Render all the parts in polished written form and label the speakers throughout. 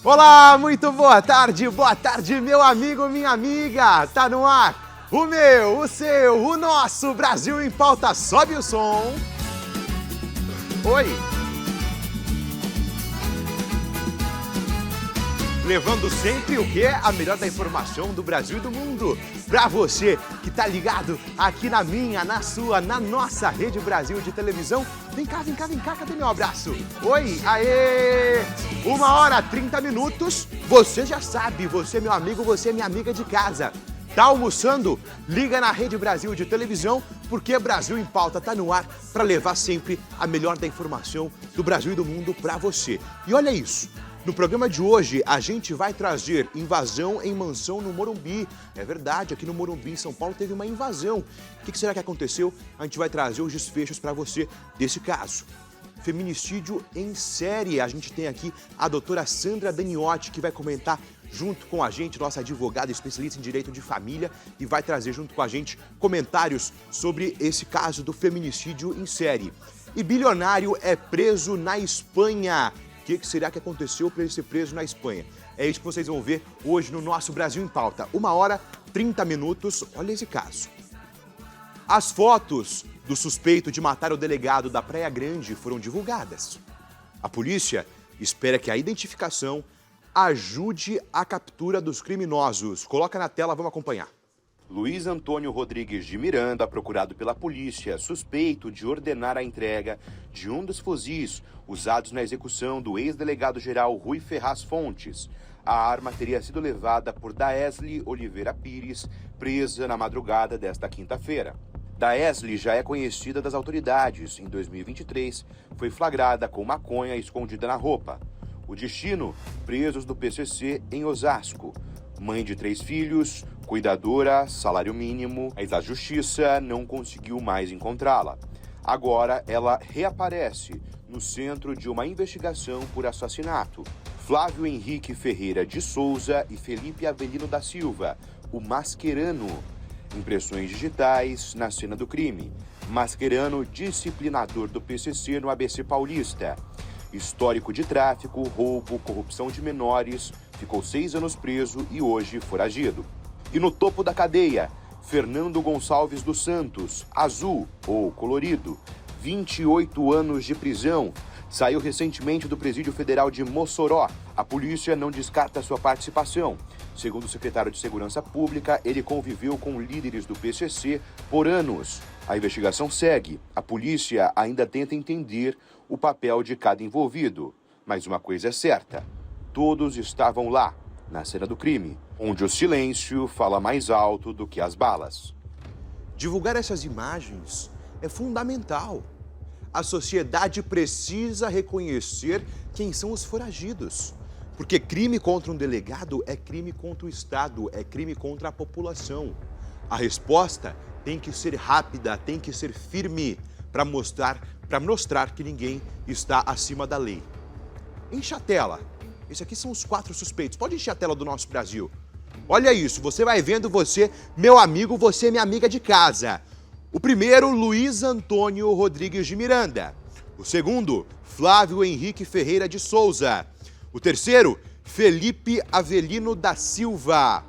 Speaker 1: Olá, muito boa tarde, meu amigo, minha amiga. Tá no ar o meu, o seu, o nosso Brasil em Pauta. Sobe o som. Oi. Levando sempre o quê? A melhor da informação do Brasil e do mundo. Pra você que tá ligado aqui na minha, na sua, na nossa Rede Brasil de televisão. Vem cá, cadê meu abraço? Oi, aê! 1h30. Você já sabe, você meu amigo, você é minha amiga de casa. Tá almoçando? Liga na Rede Brasil de televisão, porque Brasil em Pauta tá no ar para levar sempre a melhor da informação do Brasil e do mundo pra você. E olha isso. No programa de hoje, a gente vai trazer invasão em mansão no Morumbi. É verdade, aqui no Morumbi, em São Paulo, teve uma invasão. O que será que aconteceu? A gente vai trazer os desfechos para você desse caso. Feminicídio em série. A gente tem aqui a doutora Sandra Daniotti, que vai comentar junto com a gente, nossa advogada especialista em direito de família, e vai trazer junto com a gente comentários sobre esse caso do feminicídio em série. E bilionário é preso na Espanha. O que será que aconteceu para ele ser preso na Espanha? É isso que vocês vão ver hoje no nosso Brasil em Pauta. 1h30. Olha esse caso. As fotos do suspeito de matar o delegado da Praia Grande foram divulgadas. A polícia espera que a identificação ajude a captura dos criminosos. Coloca na tela, vamos acompanhar.
Speaker 2: Luiz Antônio Rodrigues de Miranda, procurado pela polícia, suspeito de ordenar a entrega de um dos fuzis usados na execução do ex-delegado-geral Rui Ferraz Fontes. A arma teria sido levada por Daesli Oliveira Pires, presa na madrugada desta quinta-feira. Daesli já é conhecida das autoridades. Em 2023, foi flagrada com maconha escondida na roupa. O destino, presos do PCC em Osasco. Mãe de 3 filhos, cuidadora, salário mínimo, mas a justiça não conseguiu mais encontrá-la. Agora ela reaparece no centro de uma investigação por assassinato. Flávio Henrique Ferreira de Souza e Felipe Avelino da Silva, o Mascherano. Impressões digitais na cena do crime. Mascherano, disciplinador do PCC no ABC Paulista. Histórico de tráfico, roubo, corrupção de menores, ficou 6 anos preso e hoje foragido. E no topo da cadeia, Fernando Gonçalves dos Santos, azul ou colorido, 28 anos de prisão. Saiu recentemente do Presídio Federal de Mossoró. A polícia não descarta sua participação. Segundo o secretário de Segurança Pública, ele conviveu com líderes do PCC por anos. A investigação segue. A polícia ainda tenta entender o papel de cada envolvido. Mas uma coisa é certa, todos estavam lá, na cena do crime, onde o silêncio fala mais alto do que as balas.
Speaker 1: Divulgar essas imagens é fundamental. A sociedade precisa reconhecer quem são os foragidos. Porque crime contra um delegado é crime contra o Estado, é crime contra a população. A resposta tem que ser rápida, tem que ser firme para mostrar que ninguém está acima da lei. Enche a tela. Esses aqui são os 4 suspeitos. Pode encher a tela do nosso Brasil. Olha isso, você vai vendo, você, meu amigo, você, minha amiga de casa. O primeiro, Luiz Antônio Rodrigues de Miranda. O segundo, Flávio Henrique Ferreira de Souza. O terceiro, Felipe Avelino da Silva.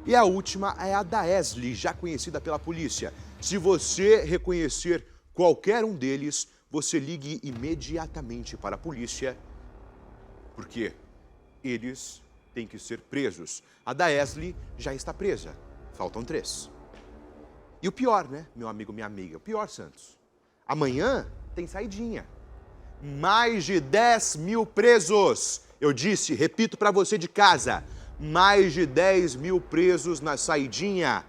Speaker 1: E a última é a Daesli, já conhecida pela polícia. Se você reconhecer qualquer um deles, você ligue imediatamente para a polícia, porque eles têm que ser presos. A Daesli já está presa, faltam 3. E o pior, né, meu amigo, minha amiga, o pior, Santos, amanhã tem saidinha. Mais de 10 mil presos. Eu disse, repito para você de casa, mais de 10 mil presos na saidinha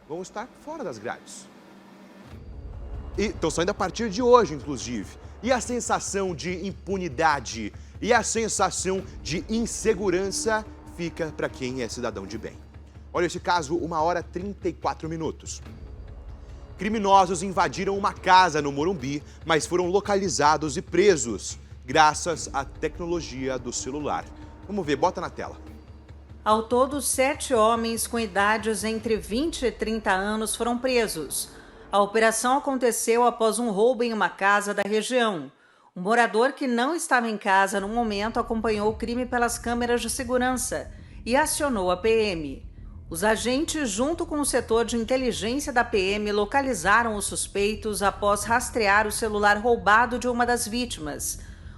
Speaker 1: vão estar fora das grades. E estão saindo a partir de hoje, inclusive. E a sensação de impunidade e a sensação de insegurança fica para quem é cidadão de bem. Olha esse caso, 1h34. Criminosos invadiram uma casa no Morumbi, mas foram localizados e presos, graças à tecnologia do celular. Vamos ver, bota na tela.
Speaker 3: Ao todo, 7 homens com idades entre 20 e 30 anos foram presos. A operação aconteceu após um roubo em uma casa da região. Um morador que não estava em casa no momento acompanhou o crime pelas câmeras de segurança e acionou a PM. Os agentes, junto com o setor de inteligência da PM, localizaram os suspeitos após rastrear o celular roubado de uma das vítimas.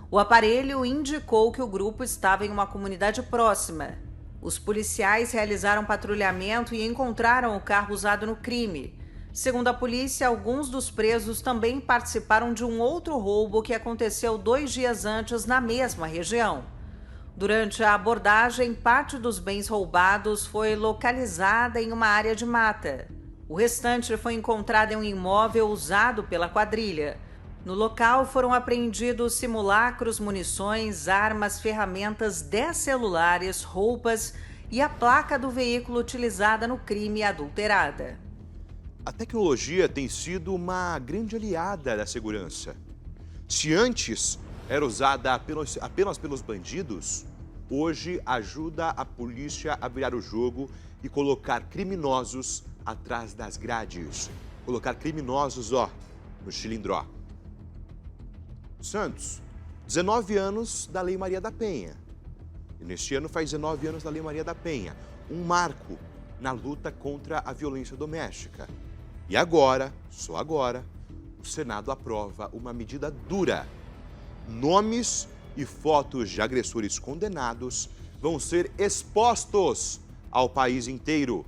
Speaker 3: O aparelho indicou que o grupo estava em uma comunidade próxima. Os policiais realizaram patrulhamento e encontraram o carro usado no crime. Segundo a polícia, alguns dos presos também participaram de um outro roubo que aconteceu 2 dias antes na mesma região. Durante a abordagem, parte dos bens roubados foi localizada em uma área de mata. O restante foi encontrado em um imóvel usado pela quadrilha. No local foram apreendidos simulacros, munições, armas, ferramentas, 10 celulares, roupas e a placa do veículo utilizada no crime adulterada.
Speaker 1: A tecnologia tem sido uma grande aliada da segurança. Se antes era usada apenas pelos bandidos, hoje ajuda a polícia a virar o jogo e colocar criminosos atrás das grades. Colocar criminosos, no cilindró. Santos, 19 anos da Lei Maria da Penha. E neste ano faz 19 anos da Lei Maria da Penha, um marco na luta contra a violência doméstica. E agora, só agora, o Senado aprova uma medida dura. Nomes e fotos de agressores condenados vão ser expostos ao país inteiro.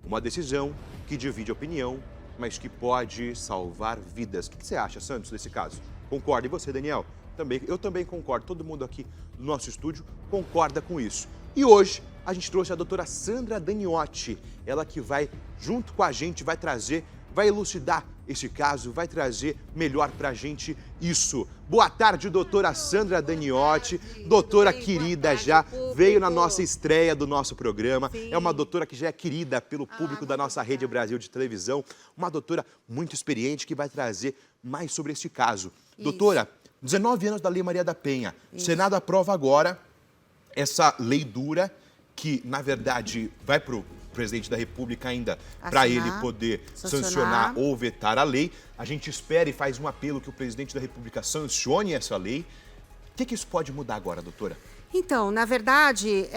Speaker 1: Uma decisão que divide opinião, mas que pode salvar vidas. O que você acha, Santos, desse caso? Concorda? E você, Daniel? Eu também concordo. Todo mundo aqui no nosso estúdio concorda com isso. E hoje a gente trouxe a doutora Sandra Daniotti. Ela que vai, junto com a gente, vai elucidar esse caso, vai trazer melhor pra gente isso. Boa tarde, doutora Sandra Daniotti. Doutora querida, já veio na nossa estreia do nosso programa. Sim. É uma doutora que já é querida pelo público da nossa Rede Brasil de televisão. Uma doutora muito experiente que vai trazer mais sobre esse caso. Isso. Doutora, 19 anos da Lei Maria da Penha. O Senado aprova agora essa lei dura que, na verdade, vai para o presidente da República ainda para ele poder sancionar ou vetar a lei. A gente espera e faz um apelo que o presidente da República sancione essa lei. O que isso pode mudar agora, doutora?
Speaker 4: Então, na verdade,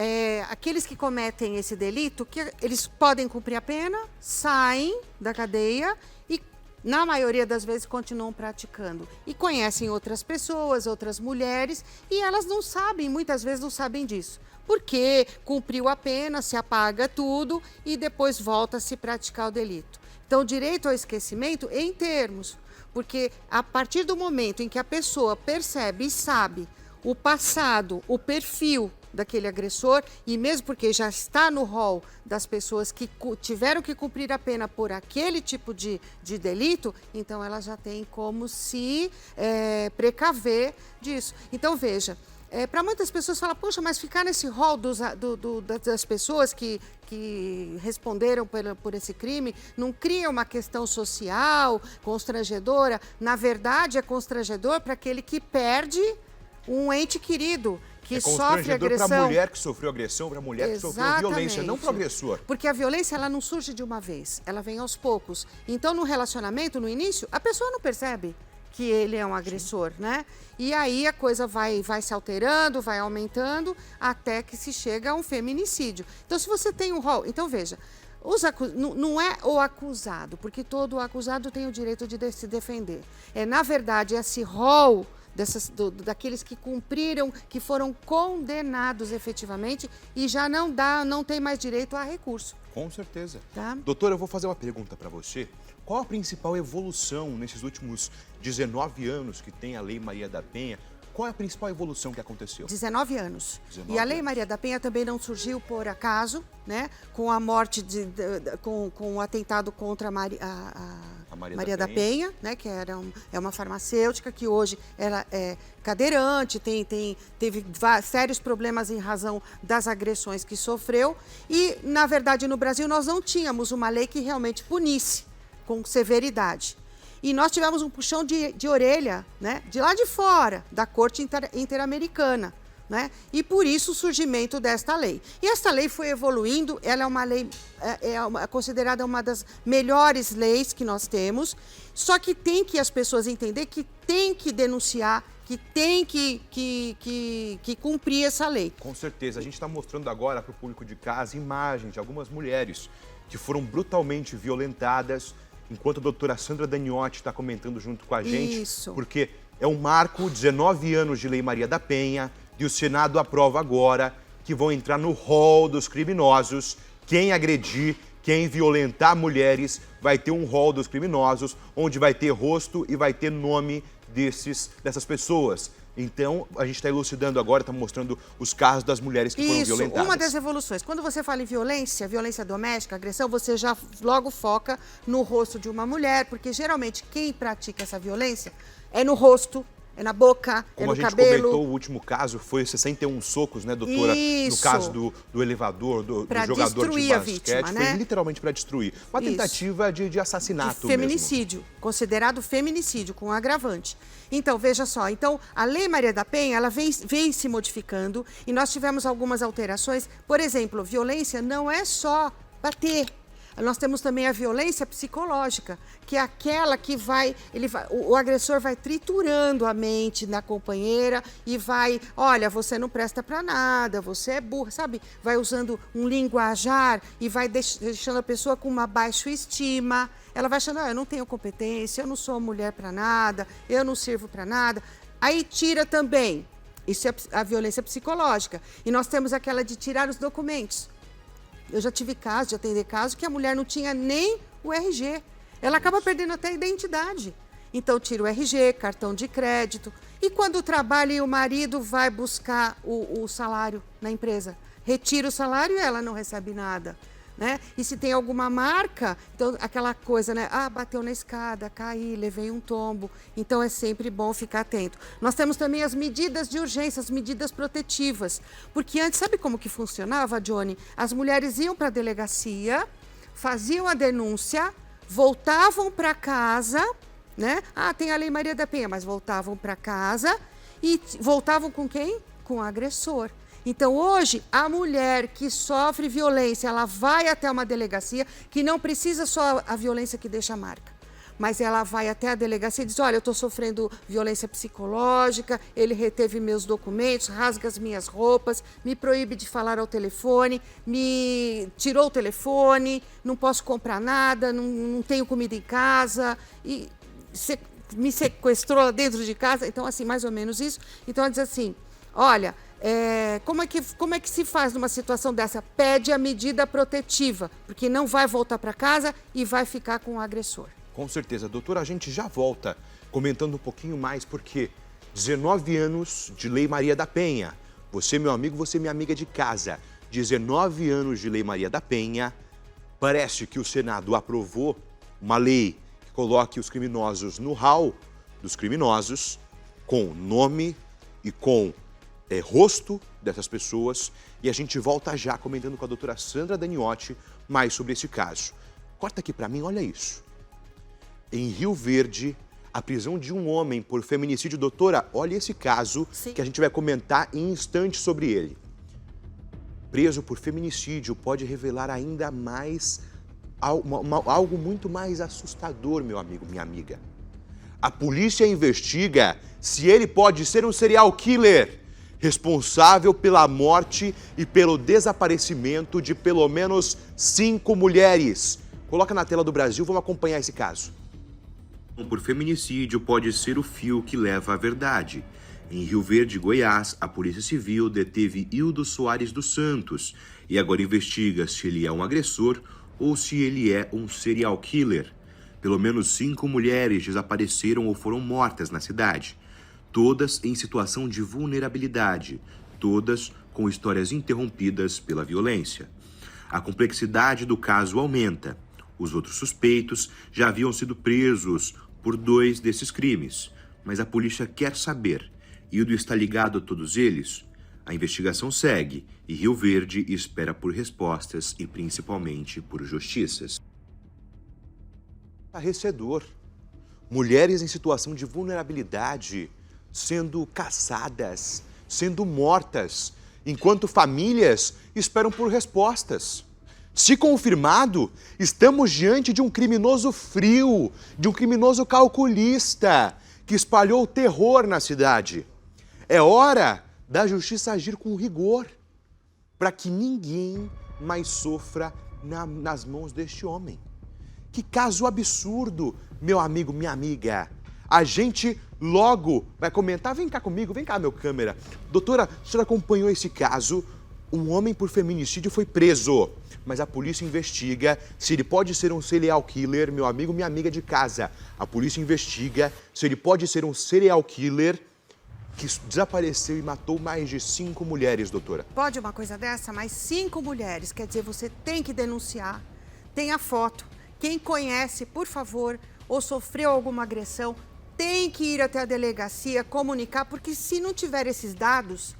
Speaker 4: aqueles que cometem esse delito, eles podem cumprir a pena, saem da cadeia e, na maioria das vezes, continuam praticando. E conhecem outras pessoas, outras mulheres, e elas não sabem, muitas vezes não sabem disso. Porque cumpriu a pena, se apaga tudo e depois volta a se praticar o delito. Então, direito ao esquecimento em termos, porque a partir do momento em que a pessoa percebe e sabe o passado, o perfil daquele agressor, e mesmo porque já está no rol das pessoas que tiveram que cumprir a pena por aquele tipo de delito, então ela já tem como se precaver disso. Então, veja, para muitas pessoas fala, poxa, mas ficar nesse rol das pessoas que responderam por esse crime não cria uma questão social, constrangedora? Na verdade, é constrangedor para aquele que perde um ente querido, que sofre agressão.
Speaker 1: Para a mulher que sofreu agressão, para a mulher que sofreu violência, não para o agressor.
Speaker 4: Porque a violência, ela não surge de uma vez, ela vem aos poucos. Então, no relacionamento, no início, a pessoa não percebe que ele é um agressor, né? E aí a coisa vai se alterando, vai aumentando, até que se chega a um feminicídio. Então, se você tem um rol... Então, veja, não é o acusado, porque todo acusado tem o direito de se defender. Na verdade, esse rol daqueles que cumpriram, que foram condenados efetivamente e já não tem mais direito a recurso.
Speaker 1: Com certeza.
Speaker 4: Tá?
Speaker 1: Doutora, eu vou fazer uma pergunta para você. Qual a principal evolução nesses últimos 19 anos que tem a Lei Maria da Penha? Qual é a principal evolução que aconteceu?
Speaker 4: 19 anos. E a Lei Maria da Penha também não surgiu por acaso, né? Com a morte, com o atentado contra a Maria da Penha, né? Que é uma farmacêutica que hoje ela é cadeirante, teve sérios problemas em razão das agressões que sofreu. E, na verdade, no Brasil nós não tínhamos uma lei que realmente punisse com severidade. E nós tivemos um puxão de orelha, né, de lá de fora, da Corte Interamericana, né? E por isso o surgimento desta lei. E esta lei foi evoluindo, ela é uma lei, considerada uma das melhores leis que nós temos, só que tem que as pessoas entender que tem que denunciar que tem que cumprir essa lei.
Speaker 1: Com certeza. A gente está mostrando agora para o público de casa imagens de algumas mulheres que foram brutalmente violentadas, enquanto a doutora Sandra Daniotti está comentando junto com a gente.
Speaker 4: Isso.
Speaker 1: Porque é um marco, 19 anos de Lei Maria da Penha, e o Senado aprova agora que vão entrar no rol dos criminosos. Quem agredir, quem violentar mulheres, vai ter um rol dos criminosos, onde vai ter rosto e vai ter nome dessas pessoas. Então, a gente está elucidando agora, está mostrando os casos das mulheres que foram violentadas.
Speaker 4: Isso, uma das evoluções. Quando você fala em violência, violência doméstica, agressão, você já logo foca no rosto de uma mulher, porque geralmente quem pratica essa violência é no rosto, é na boca,
Speaker 1: Como
Speaker 4: é no cabelo.
Speaker 1: Como a gente comentou, o último caso foi 61 socos, né, doutora?
Speaker 4: Isso.
Speaker 1: No caso do elevador, do jogador de basquete.
Speaker 4: Vítima, né?
Speaker 1: Foi literalmente para destruir. Uma tentativa de assassinato
Speaker 4: feminicídio,
Speaker 1: mesmo.
Speaker 4: Considerado feminicídio, com agravante. Então, veja só, a Lei Maria da Penha, ela vem se modificando e nós tivemos algumas alterações. Por exemplo, violência não é só bater. Nós temos também a violência psicológica, que é aquela que o agressor vai triturando a mente da companheira e vai, olha, você não presta para nada, você é burra, sabe? Vai usando um linguajar e vai deixando a pessoa com uma baixa estima. Ela vai achando, eu não tenho competência, eu não sou mulher para nada, eu não sirvo para nada. Aí tira também, isso é a violência psicológica. E nós temos aquela de tirar os documentos. Eu já tive caso, de atender caso, que a mulher não tinha nem o RG. Ela acaba perdendo até a identidade. Então, tira o RG, cartão de crédito. E quando trabalha e o marido vai buscar o salário na empresa? Retira o salário e ela não recebe nada. Né? E se tem alguma marca, então aquela coisa, né? Bateu na escada, caí, levei um tombo. Então é sempre bom ficar atento. Nós temos também as medidas de urgência, as medidas protetivas. Porque antes, sabe como que funcionava, Johnny? As mulheres iam para a delegacia, faziam a denúncia, voltavam para casa, né? Tem a Lei Maria da Penha, mas voltavam para casa e voltavam com quem? Com o agressor. Então, hoje, a mulher que sofre violência, ela vai até uma delegacia, que não precisa só a violência que deixa a marca, mas ela vai até a delegacia e diz, olha, eu estou sofrendo violência psicológica, ele reteve meus documentos, rasga as minhas roupas, me proíbe de falar ao telefone, me tirou o telefone, não posso comprar nada, não tenho comida em casa, e me sequestrou lá dentro de casa. Então, assim, mais ou menos isso. Então, ela diz assim, olha... Como é que se faz numa situação dessa? Pede a medida protetiva, porque não vai voltar para casa e vai ficar com o agressor.
Speaker 1: Com certeza. Doutora, a gente já volta comentando um pouquinho mais, porque 19 anos de Lei Maria da Penha. Você, meu amigo, você, minha amiga de casa. 19 anos de Lei Maria da Penha. Parece que o Senado aprovou uma lei que coloque os criminosos no hall dos criminosos, com nome e com rosto dessas pessoas, e a gente volta já comentando com a doutora Sandra Daniotti mais sobre esse caso. Corta aqui para mim, olha isso. Em Rio Verde, a prisão de um homem por feminicídio. Doutora, olha esse caso. Sim. Que a gente vai comentar em instantes sobre ele. Preso por feminicídio pode revelar ainda mais algo muito mais assustador, meu amigo, minha amiga. A polícia investiga se ele pode ser um serial killer responsável pela morte e pelo desaparecimento de pelo menos 5 mulheres. Coloca na tela do Brasil, vamos acompanhar esse caso.
Speaker 2: Por feminicídio pode ser o fio que leva à verdade. Em Rio Verde, Goiás, a Polícia Civil deteve Hildo Soares dos Santos e agora investiga se ele é um agressor ou se ele é um serial killer. Pelo menos 5 mulheres desapareceram ou foram mortas na cidade. Todas em situação de vulnerabilidade, todas com histórias interrompidas pela violência. A complexidade do caso aumenta. Os outros suspeitos já haviam sido presos por 2 desses crimes, mas a polícia quer saber. Hildo está ligado a todos eles? A investigação segue e Rio Verde espera por respostas e principalmente por justiças.
Speaker 1: Estarrecedor. Mulheres em situação de vulnerabilidade sendo caçadas, sendo mortas, enquanto famílias esperam por respostas. Se confirmado, estamos diante de um criminoso frio, de um criminoso calculista, que espalhou o terror na cidade. É hora da justiça agir com rigor, para que ninguém mais sofra nas mãos deste homem. Que caso absurdo, meu amigo, minha amiga. A gente logo vai comentar. Vem cá comigo, vem cá, meu câmera. Doutora, a senhora acompanhou esse caso? Um homem por feminicídio foi preso, mas a polícia investiga se ele pode ser um serial killer, meu amigo, minha amiga de casa. A polícia investiga se ele pode ser um serial killer que desapareceu e matou mais de 5 mulheres, doutora.
Speaker 4: Pode uma coisa dessa? Mas 5 mulheres, quer dizer, você tem que denunciar. Tem a foto. Quem conhece, por favor, ou sofreu alguma agressão, tem que ir até a delegacia, comunicar, porque se não tiver esses dados,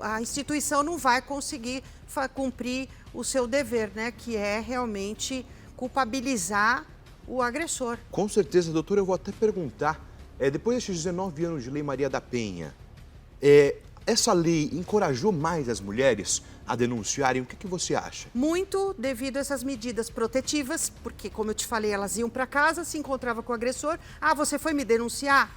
Speaker 4: a instituição não vai conseguir cumprir o seu dever, né? Que é realmente culpabilizar o agressor.
Speaker 1: Com certeza, doutora, eu vou até perguntar, depois desses 19 anos de Lei Maria da Penha, essa lei encorajou mais as mulheres a denunciarem? O que você acha?
Speaker 4: Muito devido a essas medidas protetivas, porque, como eu te falei, elas iam para casa, se encontravam com o agressor. Ah, você foi me denunciar?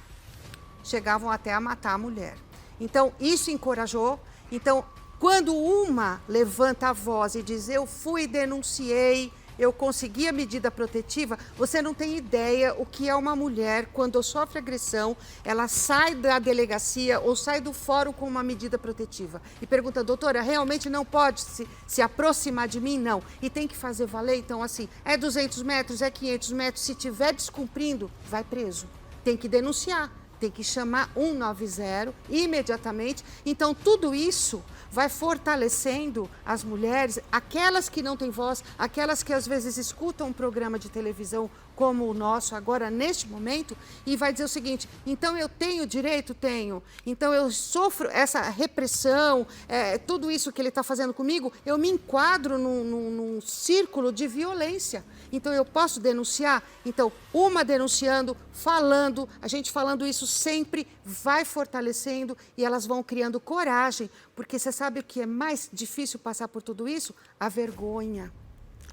Speaker 4: Chegavam até a matar a mulher. Então, isso encorajou. Então, quando uma levanta a voz e diz, eu fui e denunciei, eu consegui a medida protetiva, você não tem ideia o que é uma mulher quando sofre agressão, ela sai da delegacia ou sai do fórum com uma medida protetiva e pergunta, doutora, realmente não pode se aproximar de mim? Não. E tem que fazer valer? Então, assim, é 200 metros, é 500 metros, se estiver descumprindo, vai preso. Tem que denunciar, tem que chamar 190 imediatamente. Então, tudo isso vai fortalecendo as mulheres, aquelas que não têm voz, aquelas que às vezes escutam um programa de televisão como o nosso agora, neste momento, e vai dizer o seguinte, então eu tenho direito? Tenho. Então eu sofro essa repressão, tudo isso que ele está fazendo comigo, eu me enquadro num círculo de violência. Então eu posso denunciar? Então, uma denunciando, falando, a gente falando isso sempre vai fortalecendo e elas vão criando coragem, porque você sabe o que é mais difícil passar por tudo isso? A vergonha,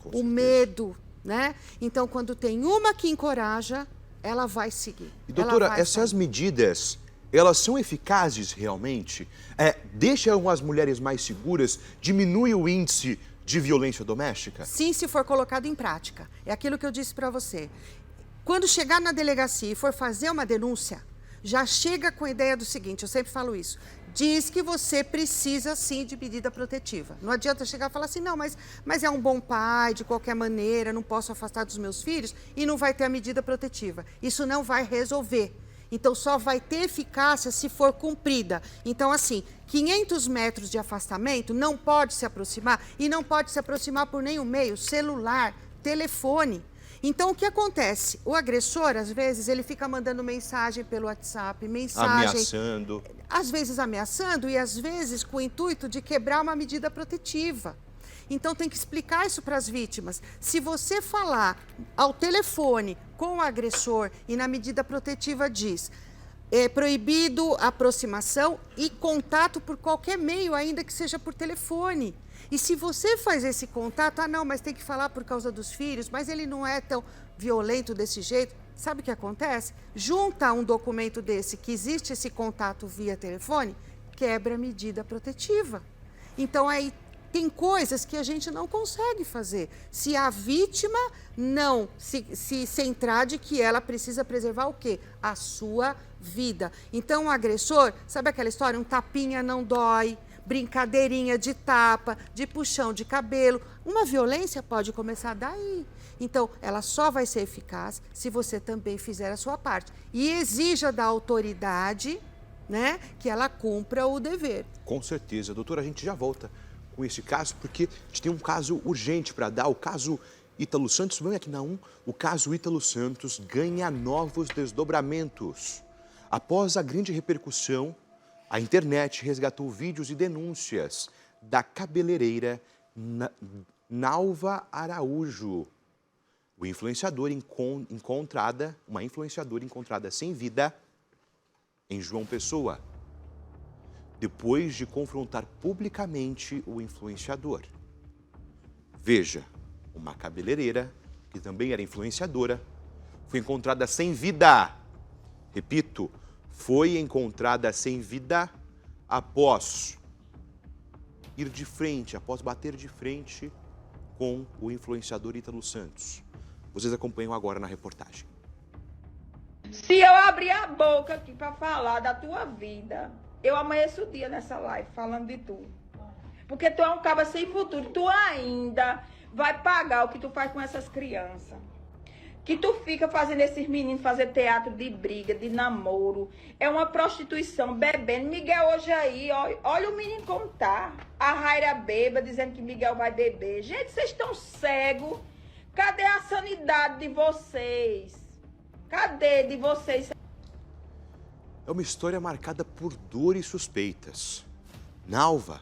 Speaker 4: o medo, né? Então, quando tem uma que encoraja, ela vai seguir.
Speaker 1: E, doutora, essas medidas, elas são eficazes realmente? Deixam as mulheres mais seguras? Diminui o índice de violência doméstica?
Speaker 4: Sim, se for colocado em prática. É aquilo que eu disse para você. Quando chegar na delegacia e for fazer uma denúncia, já chega com a ideia do seguinte, eu sempre falo isso, diz que você precisa sim de medida protetiva. Não adianta chegar e falar assim, não, mas é um bom pai, de qualquer maneira, não posso afastar dos meus filhos e não vai ter a medida protetiva. Isso não vai resolver. Então, só vai ter eficácia se for cumprida. Então, assim, 500 metros de afastamento não pode se aproximar e não pode se aproximar por nenhum meio, celular, telefone. Então, o que acontece? O agressor, às vezes, ele fica mandando mensagem pelo WhatsApp,
Speaker 1: ameaçando.
Speaker 4: Às vezes ameaçando e às vezes com o intuito de quebrar uma medida protetiva. Então, tem que explicar isso para as vítimas. Se você falar ao telefone com o agressor e na medida protetiva diz é proibido aproximação e contato por qualquer meio, ainda que seja por telefone. E se você faz esse contato, não, mas tem que falar por causa dos filhos, mas ele não é tão violento desse jeito. Sabe o que acontece? Junta um documento desse, que existe esse contato via telefone, quebra a medida protetiva. Então, aí tem coisas que a gente não consegue fazer. Se a vítima não se centrar de que ela precisa preservar o quê? A sua vida. Então, o agressor, sabe aquela história? Um tapinha não dói, brincadeirinha de tapa, de puxão de cabelo. Uma violência pode começar daí. Então, ela só vai ser eficaz se você também fizer a sua parte. E exija da autoridade, né, que ela cumpra o dever.
Speaker 1: Com certeza. Doutora, a gente já volta com esse caso, porque a gente tem um caso urgente para dar, o caso Ítalo Santos. Vem aqui na 1, o caso Ítalo Santos ganha novos desdobramentos. Após a grande repercussão, a internet resgatou vídeos e denúncias da cabeleireira Nalva Araújo. Uma influenciadora encontrada sem vida em João Pessoa, depois de confrontar publicamente o influenciador. Veja, uma cabeleireira, que também era influenciadora, foi encontrada sem vida Repito, foi encontrada sem vida após ir de frente, após bater de frente com o influenciador Ítalo Santos. Vocês acompanham agora na reportagem.
Speaker 5: Se eu abrir a boca aqui para falar da tua vida, eu amanheço o dia nessa live falando de tu. Porque tu é um cara sem futuro. Tu ainda vai pagar o que tu faz com essas crianças. Que tu fica fazendo esses meninos fazer teatro de briga, de namoro. É uma prostituição, bebendo. Miguel hoje aí, olha o menino como tá. A Raira beba, dizendo que Miguel vai beber. Gente, vocês estão cegos. Cadê a sanidade de vocês? Cadê de vocês?
Speaker 1: É uma história marcada por dor e suspeitas. Nalva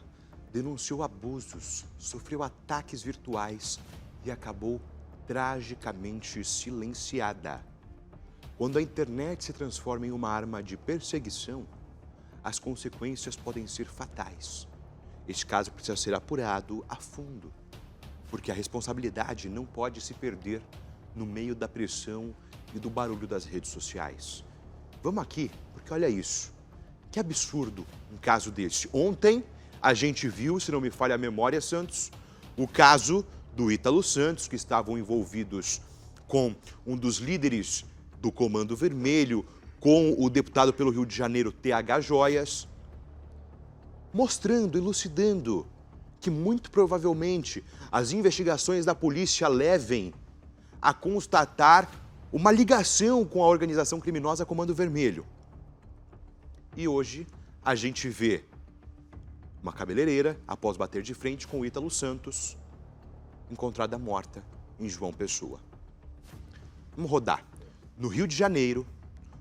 Speaker 1: denunciou abusos, sofreu ataques virtuais e acabou tragicamente silenciada. Quando a internet se transforma em uma arma de perseguição, as consequências podem ser fatais. Este caso precisa ser apurado a fundo, porque a responsabilidade não pode se perder no meio da pressão e do barulho das redes sociais. Vamos aqui, porque olha isso. Que absurdo um caso desse. Ontem a gente viu, se não me falha a memória, Santos, o caso do Ítalo Santos, que estavam envolvidos com um dos líderes do Comando Vermelho, com o deputado pelo Rio de Janeiro, TH Joias, mostrando, elucidando que muito provavelmente as investigações da polícia levem a constatar uma ligação com a organização criminosa Comando Vermelho. E hoje a gente vê uma cabeleireira, após bater de frente com o Ítalo Santos, encontrada morta em João Pessoa. Vamos rodar. No Rio de Janeiro,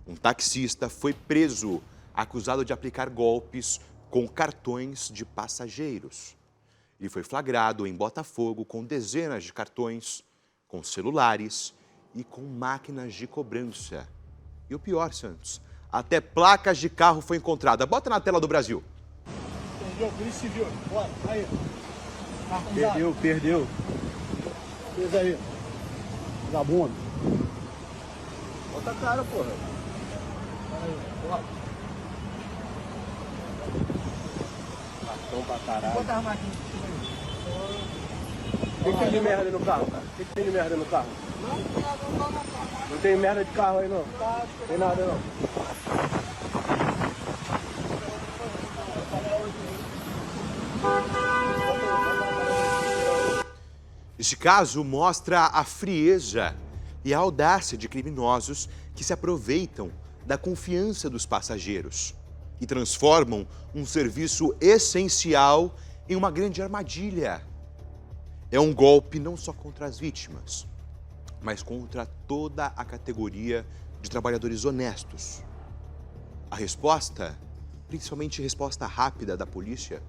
Speaker 1: um taxista foi preso, acusado de aplicar golpes com cartões de passageiros. Ele foi flagrado em Botafogo com dezenas de cartões, com celulares e com máquinas de cobrança. E o pior, Santos, até placas de carro foi encontrada. Bota na tela do Brasil.
Speaker 6: Perdeu, Polícia Civil. Bora, aí.
Speaker 7: Perdeu.
Speaker 6: Fez aí. Vagabundo.
Speaker 7: Bota a cara, porra.
Speaker 6: Aí, bora.
Speaker 7: Cartão pra caralho.
Speaker 6: Bota a arma aqui.
Speaker 7: O que tem de merda no carro, cara? O que tem de merda no carro? Não tem merda de carro aí, não? Não tem nada, não.
Speaker 1: Este caso mostra a frieza e a audácia de criminosos que se aproveitam da confiança dos passageiros e transformam um serviço essencial em uma grande armadilha. É um golpe não só contra as vítimas, mas contra toda a categoria de trabalhadores honestos. A resposta, principalmente a resposta rápida da polícia,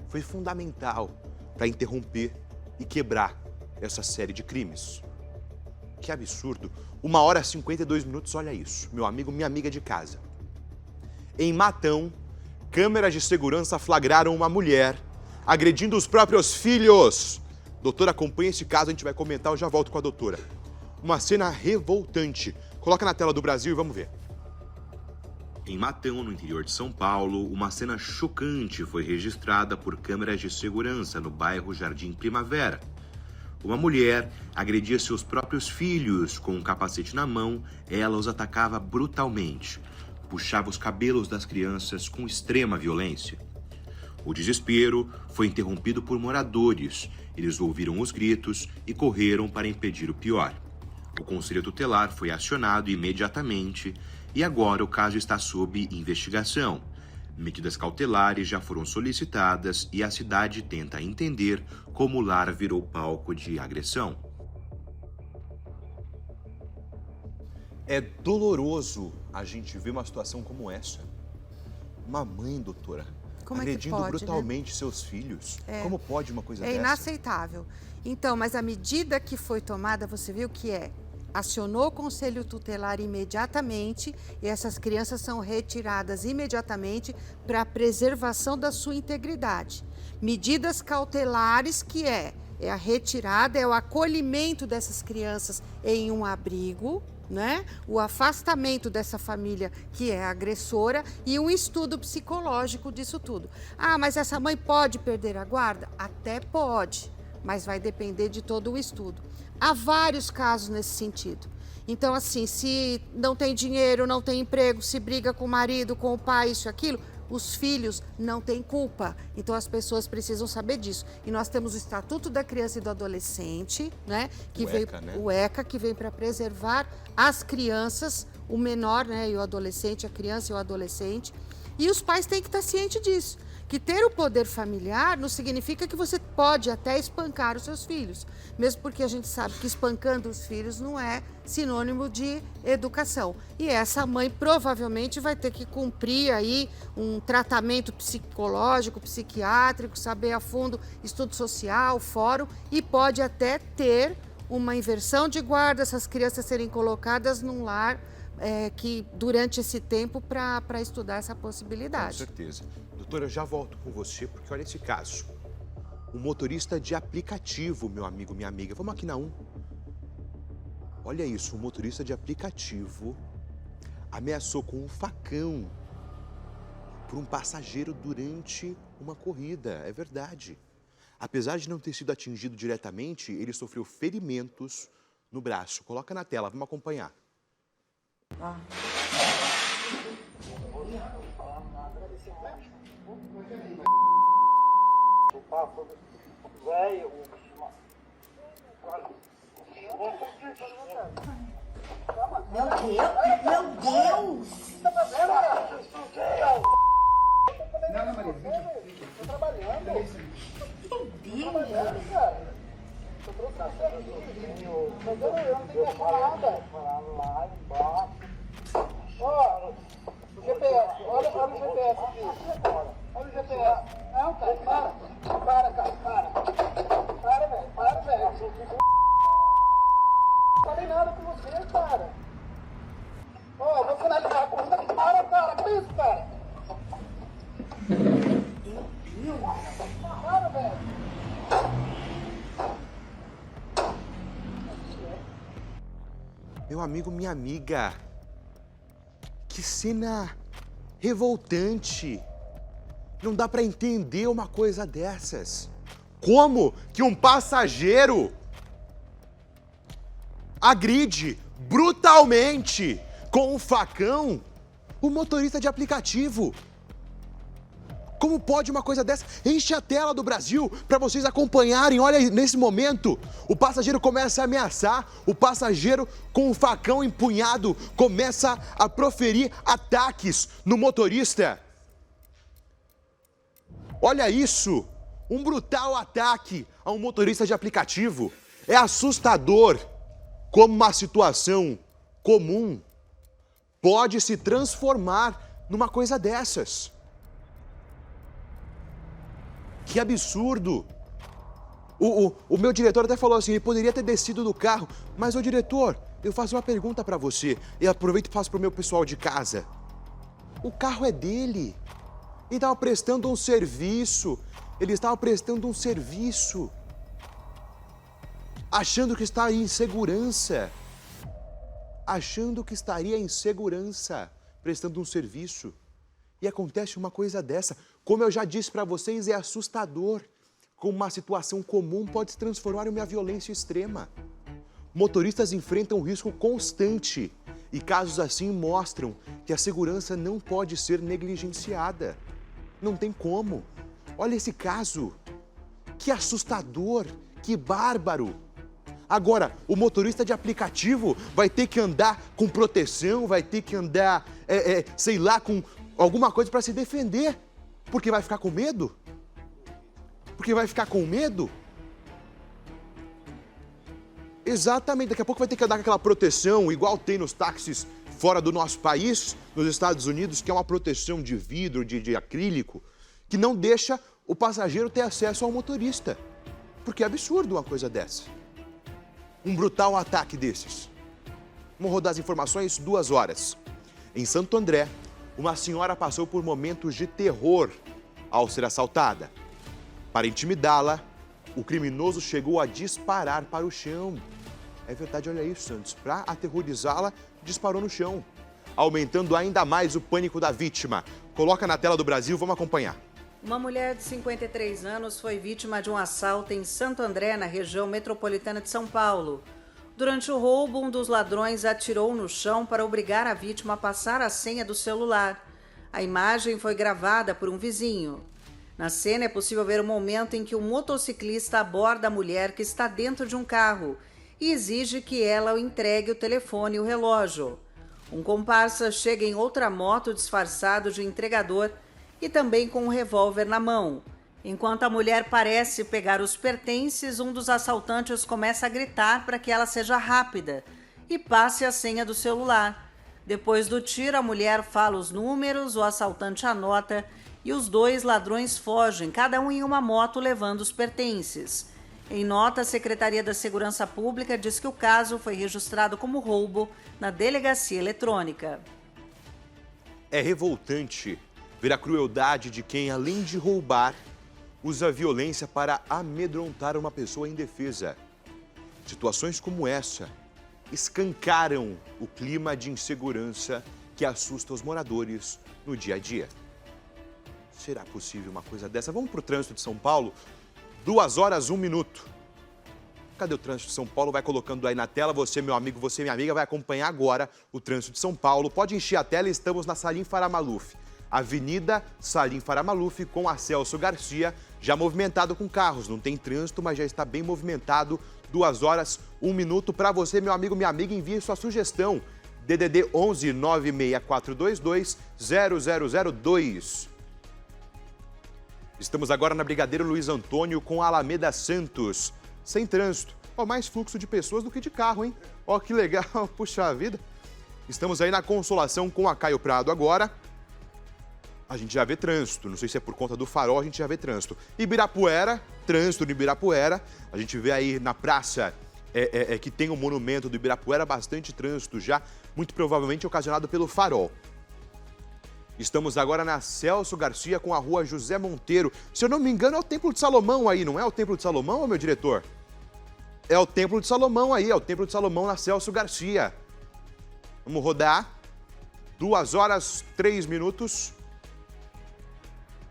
Speaker 1: foi fundamental para interromper e quebrar essa série de crimes. Que absurdo. 1h52, olha isso. Meu amigo, minha amiga de casa. Em Matão, câmeras de segurança flagraram uma mulher agredindo os próprios filhos. Doutora, acompanha esse caso, a gente vai comentar, eu já volto com a doutora. Uma cena revoltante. Coloca na tela do Brasil e vamos ver.
Speaker 2: Em Matão, no interior de São Paulo, uma cena chocante foi registrada por câmeras de segurança no bairro Jardim Primavera. Uma mulher agredia seus próprios filhos com um capacete na mão, ela os atacava brutalmente, puxava os cabelos das crianças com extrema violência. O desespero foi interrompido por moradores. Eles ouviram os gritos e correram para impedir o pior. O Conselho Tutelar foi acionado imediatamente e agora o caso está sob investigação. Medidas cautelares já foram solicitadas e a cidade tenta entender como o lar virou palco de agressão.
Speaker 1: É doloroso a gente ver uma situação como essa. Uma mãe, doutora, agredindo brutalmente seus filhos. Como pode uma coisa dessa?
Speaker 4: É inaceitável. Então, mas a medida que foi tomada, você viu que acionou o Conselho Tutelar imediatamente e essas crianças são retiradas imediatamente para a preservação da sua integridade. Medidas cautelares que é a retirada, é o acolhimento dessas crianças em um abrigo, né? O afastamento dessa família que é agressora e um estudo psicológico disso tudo. Ah, mas essa mãe pode perder a guarda? Até pode, mas vai depender de todo o estudo. Há vários casos nesse sentido. Então, assim, se não tem dinheiro, não tem emprego, se briga com o marido, com o pai, isso e aquilo, os filhos não têm culpa. Então, as pessoas precisam saber disso. E nós temos o Estatuto da Criança e do Adolescente, né? O ECA, que vem para preservar as crianças, o menor, né? E o adolescente, a criança e o adolescente. E os pais têm que estar cientes disso. Que ter o poder familiar não significa que você pode até espancar os seus filhos. Mesmo porque a gente sabe que espancando os filhos não é sinônimo de educação. E essa mãe provavelmente vai ter que cumprir aí um tratamento psicológico, psiquiátrico, saber a fundo estudo social, fórum, e pode até ter uma inversão de guarda, essas crianças serem colocadas num lar que durante esse tempo para estudar essa possibilidade.
Speaker 1: Com certeza. Doutora, eu já volto com você, porque olha esse caso. Um motorista de aplicativo, meu amigo, minha amiga. Vamos aqui na 1. Olha isso, um motorista de aplicativo ameaçou com um facão por um passageiro durante uma corrida. É verdade. Apesar de não ter sido atingido diretamente, ele sofreu ferimentos no braço. Coloca na tela, vamos acompanhar.
Speaker 8: Meu Deus!
Speaker 6: Não, Maria, tô trabalhando.
Speaker 8: Meu Deus!
Speaker 6: Eu não tenho que falar nada. Lá embaixo. Ó, o GPS, olha o GPS aqui. Olha o GPS. Não, cara, para, velho. Não falei nada com você, cara. Ó, vou finalizar a corrida. Para, cara, que isso, cara? Para, velho.
Speaker 1: Meu amigo, minha amiga, que cena revoltante. Não dá para entender uma coisa dessas. Como que um passageiro agride brutalmente com um facão o motorista de aplicativo? Como pode uma coisa dessa? Enche a tela do Brasil para vocês acompanharem. Olha, nesse momento, o passageiro começa a ameaçar, o passageiro com o facão empunhado começa a proferir ataques no motorista. Olha isso, um brutal ataque a um motorista de aplicativo. É assustador como uma situação comum pode se transformar numa coisa dessas. Que absurdo! O meu diretor até falou assim, ele poderia ter descido do carro. Mas, ô diretor, eu faço uma pergunta para você. E aproveito e faço para o meu pessoal de casa. O carro é dele. Ele estava prestando um serviço. Achando que está em segurança. Prestando um serviço. E acontece uma coisa dessa. Como eu já disse para vocês, é assustador. Como uma situação comum pode se transformar em uma violência extrema. Motoristas enfrentam um risco constante. E casos assim mostram que a segurança não pode ser negligenciada. Não tem como. Olha esse caso. Que assustador, que bárbaro. Agora, o motorista de aplicativo vai ter que andar com proteção, vai ter que andar, sei lá, com alguma coisa para se defender. Porque vai ficar com medo? Exatamente, daqui a pouco vai ter que andar com aquela proteção, igual tem nos táxis fora do nosso país, nos Estados Unidos, que é uma proteção de vidro, de acrílico, que não deixa o passageiro ter acesso ao motorista. Porque é absurdo uma coisa dessa. Um brutal ataque desses. Vamos rodar as informações, 2 horas. Em Santo André, uma senhora passou por momentos de terror ao ser assaltada. Para intimidá-la, o criminoso chegou a disparar para o chão. É verdade, olha isso, Santos. Para aterrorizá-la, disparou no chão, aumentando ainda mais o pânico da vítima. Coloca na tela do Brasil, vamos acompanhar.
Speaker 3: Uma mulher de 53 anos foi vítima de um assalto em Santo André, na região metropolitana de São Paulo. Durante o roubo, um dos ladrões atirou no chão para obrigar a vítima a passar a senha do celular. A imagem foi gravada por um vizinho. Na cena é possível ver o momento em que o motociclista aborda a mulher que está dentro de um carro e exige que ela o entregue o telefone e o relógio. Um comparsa chega em outra moto disfarçado de entregador e também com um revólver na mão. Enquanto a mulher parece pegar os pertences, um dos assaltantes começa a gritar para que ela seja rápida e passe a senha do celular. Depois do tiro, a mulher fala os números, o assaltante anota e os dois ladrões fogem, cada um em uma moto levando os pertences. Em nota, a Secretaria da Segurança Pública diz que o caso foi registrado como roubo na delegacia eletrônica.
Speaker 1: É revoltante ver a crueldade de quem, além de roubar, usa a violência para amedrontar uma pessoa indefesa. Situações como essa escancaram o clima de insegurança que assusta os moradores no dia a dia. Será possível uma coisa dessa? Vamos para o trânsito de São Paulo? 2 horas, 1 minuto. Cadê o trânsito de São Paulo? Vai colocando aí na tela. Você, meu amigo, você, minha amiga, vai acompanhar agora o trânsito de São Paulo. Pode encher a tela, estamos na Salim Farah Maluf. Avenida Salim Farah Maluf com a Celso Garcia, já movimentado com carros. Não tem trânsito, mas já está bem movimentado. 2 horas, 1 minuto. Para você, meu amigo, minha amiga, envie sua sugestão. DDD 11 96422 0002. Estamos agora na Brigadeiro Luiz Antônio com a Alameda Santos. Sem trânsito. Ó, mais fluxo de pessoas do que de carro, hein? Ó, que legal. Puxa vida. Estamos aí na Consolação com a Caio Prado agora. A gente já vê trânsito. Não sei se é por conta do farol, a gente já vê trânsito. Ibirapuera, trânsito no Ibirapuera. A gente vê aí na praça que tem o monumento do Ibirapuera, bastante trânsito já, muito provavelmente ocasionado pelo farol. Estamos agora na Celso Garcia com a rua José Monteiro. Se eu não me engano, é o Templo de Salomão aí, não é o Templo de Salomão, meu diretor? É o Templo de Salomão aí, é o Templo de Salomão na Celso Garcia. Vamos rodar. 2 horas, 3 minutos.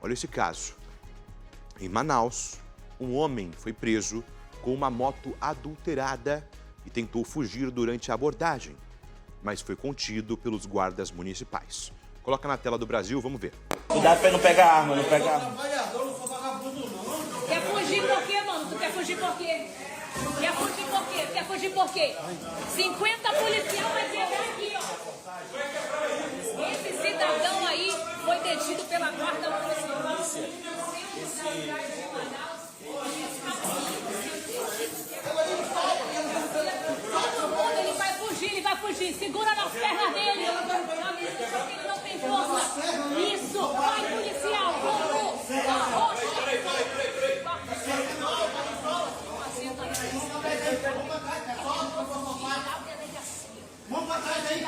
Speaker 1: Olha esse caso. Em Manaus, um homem foi preso com uma moto adulterada e tentou fugir durante a abordagem, mas foi contido pelos guardas municipais. Coloca na tela do Brasil, vamos ver.
Speaker 8: Cuidado pra não pegar arma, não pegar arma.
Speaker 9: Quer fugir por quê, mano? Tu quer fugir por quê? Quer fugir por quê? Quer fugir por quê? 50 policiais vai quebrar aqui, ó. Esse cidadão aí foi detido pela guarda municipal. Ele vai fugir. Segura nas pernas dele. Ele não tem força. Isso. Vai, policial. Vamos. Vamos pra trás aí.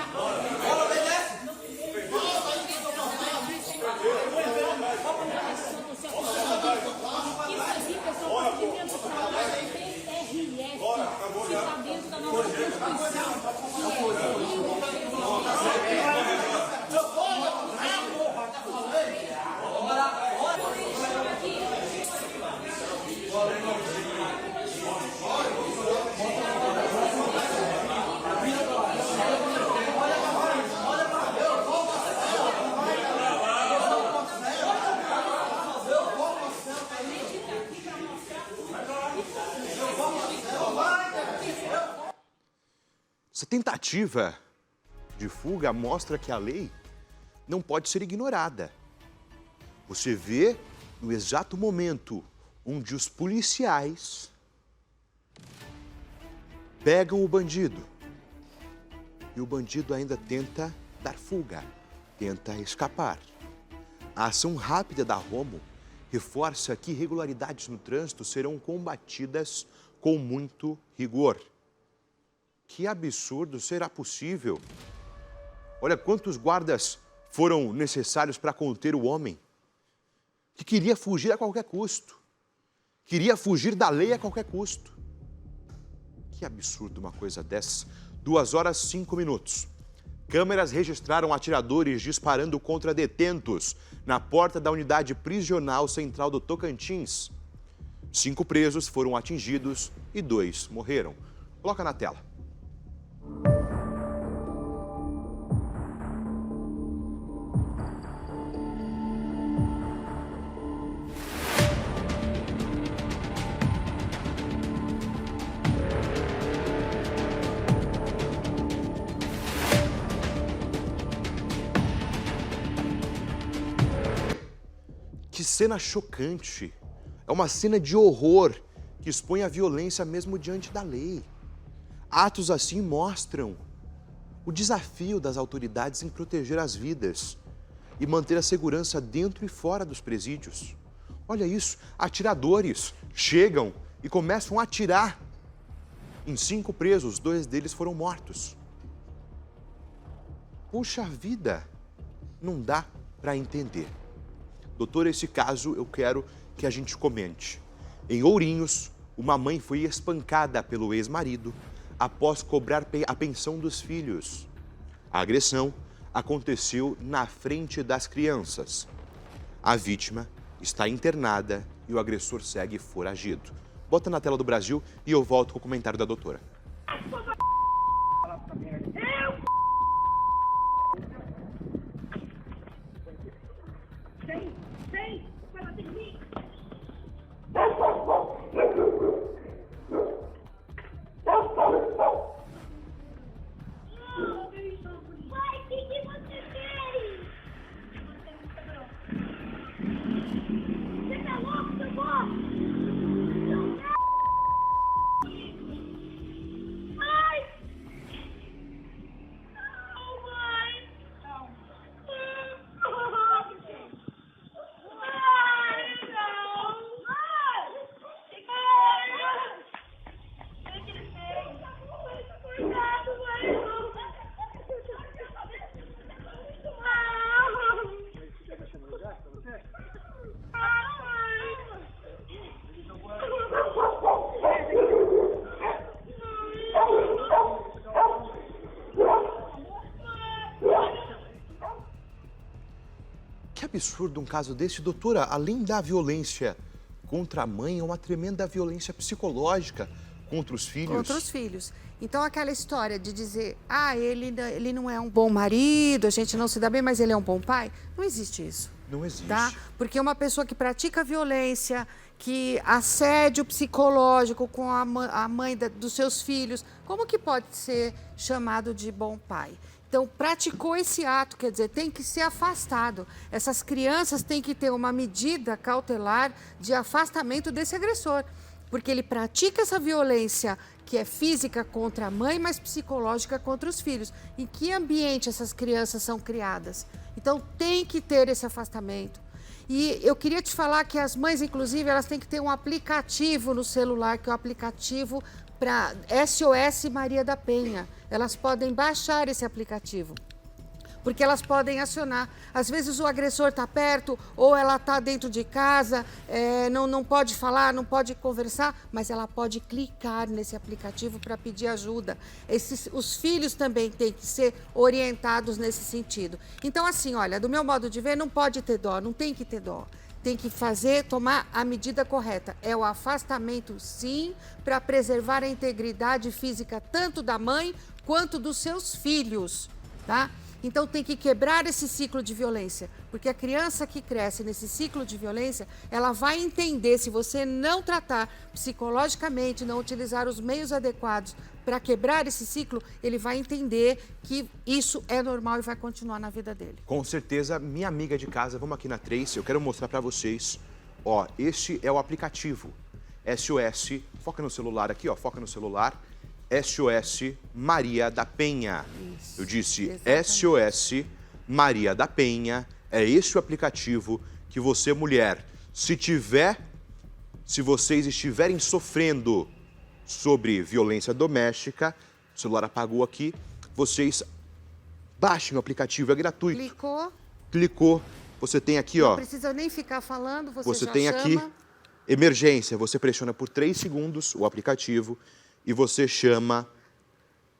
Speaker 9: Isso aqui, pessoal, procedimento para o PRS. Que está dentro da nossa Constituição.
Speaker 1: Essa tentativa de fuga mostra que a lei não pode ser ignorada. Você vê no exato momento onde os policiais pegam o bandido e o bandido ainda tenta dar fuga, tenta escapar. A ação rápida da Romo reforça que irregularidades no trânsito serão combatidas com muito rigor. Que absurdo será possível? Olha quantos guardas foram necessários para conter o homem que queria fugir a qualquer custo. Queria fugir da lei a qualquer custo. Que absurdo uma coisa dessa. 2 horas e 5 minutos. Câmeras registraram atiradores disparando contra detentos na porta da unidade prisional central do Tocantins. 5 presos foram atingidos e 2 morreram. Coloca na tela. Que cena chocante. É uma cena de horror que expõe a violência mesmo diante da lei. Atos assim mostram o desafio das autoridades em proteger as vidas e manter a segurança dentro e fora dos presídios. Olha isso, atiradores chegam e começam a atirar. Em 5 presos, 2 deles foram mortos. Puxa vida, não dá para entender. Doutor, esse caso eu quero que a gente comente. Em Ourinhos, uma mãe foi espancada pelo ex-marido após cobrar a pensão dos filhos. A agressão aconteceu na frente das crianças. A vítima está internada e o agressor segue foragido. Bota na tela do Brasil e eu volto com o comentário da doutora. Que absurdo um caso desse, doutora. Além da violência contra a mãe, é uma tremenda violência psicológica contra os filhos.
Speaker 4: Contra os filhos. Então, aquela história de dizer, ele não é um bom marido, a gente não se dá bem, mas ele é um bom pai, não existe isso.
Speaker 1: Não existe.
Speaker 4: Tá? Porque uma pessoa que pratica violência, que assédio psicológico com a mãe dos seus filhos, como que pode ser chamado de bom pai? Então, praticou esse ato, quer dizer, tem que ser afastado. Essas crianças têm que ter uma medida cautelar de afastamento desse agressor, porque ele pratica essa violência que é física contra a mãe, mas psicológica contra os filhos. Em que ambiente essas crianças são criadas? Então, tem que ter esse afastamento. E eu queria te falar que as mães, inclusive, elas têm que ter um aplicativo no celular, que é o aplicativo para SOS Maria da Penha. Elas podem baixar esse aplicativo, porque elas podem acionar. Às vezes o agressor está perto ou ela está dentro de casa, não pode falar, não pode conversar, mas ela pode clicar nesse aplicativo para pedir ajuda. Os filhos também têm que ser orientados nesse sentido. Então, assim, olha, do meu modo de ver, não pode ter dó, não tem que ter dó. Tem que tomar a medida correta. É o afastamento, sim, para preservar a integridade física tanto da mãe quanto dos seus filhos, tá? Então tem que quebrar esse ciclo de violência, porque a criança que cresce nesse ciclo de violência, ela vai entender, se você não tratar psicologicamente, não utilizar os meios adequados para quebrar esse ciclo, ele vai entender que isso é normal e vai continuar na vida dele.
Speaker 1: Com certeza, minha amiga de casa, vamos aqui na 3, eu quero mostrar para vocês. Ó, este é o aplicativo SOS, foca no celular aqui, ó, foca no celular. SOS Maria da Penha. Isso, eu disse exatamente. SOS Maria da Penha. É esse o aplicativo que você, mulher, se vocês estiverem sofrendo sobre violência doméstica, o celular apagou aqui, vocês baixem o aplicativo, é gratuito. Clicou, você tem aqui, ó.
Speaker 4: Não precisa nem ficar falando,
Speaker 1: você tem aqui emergência, você pressiona por 3 segundos o aplicativo e você chama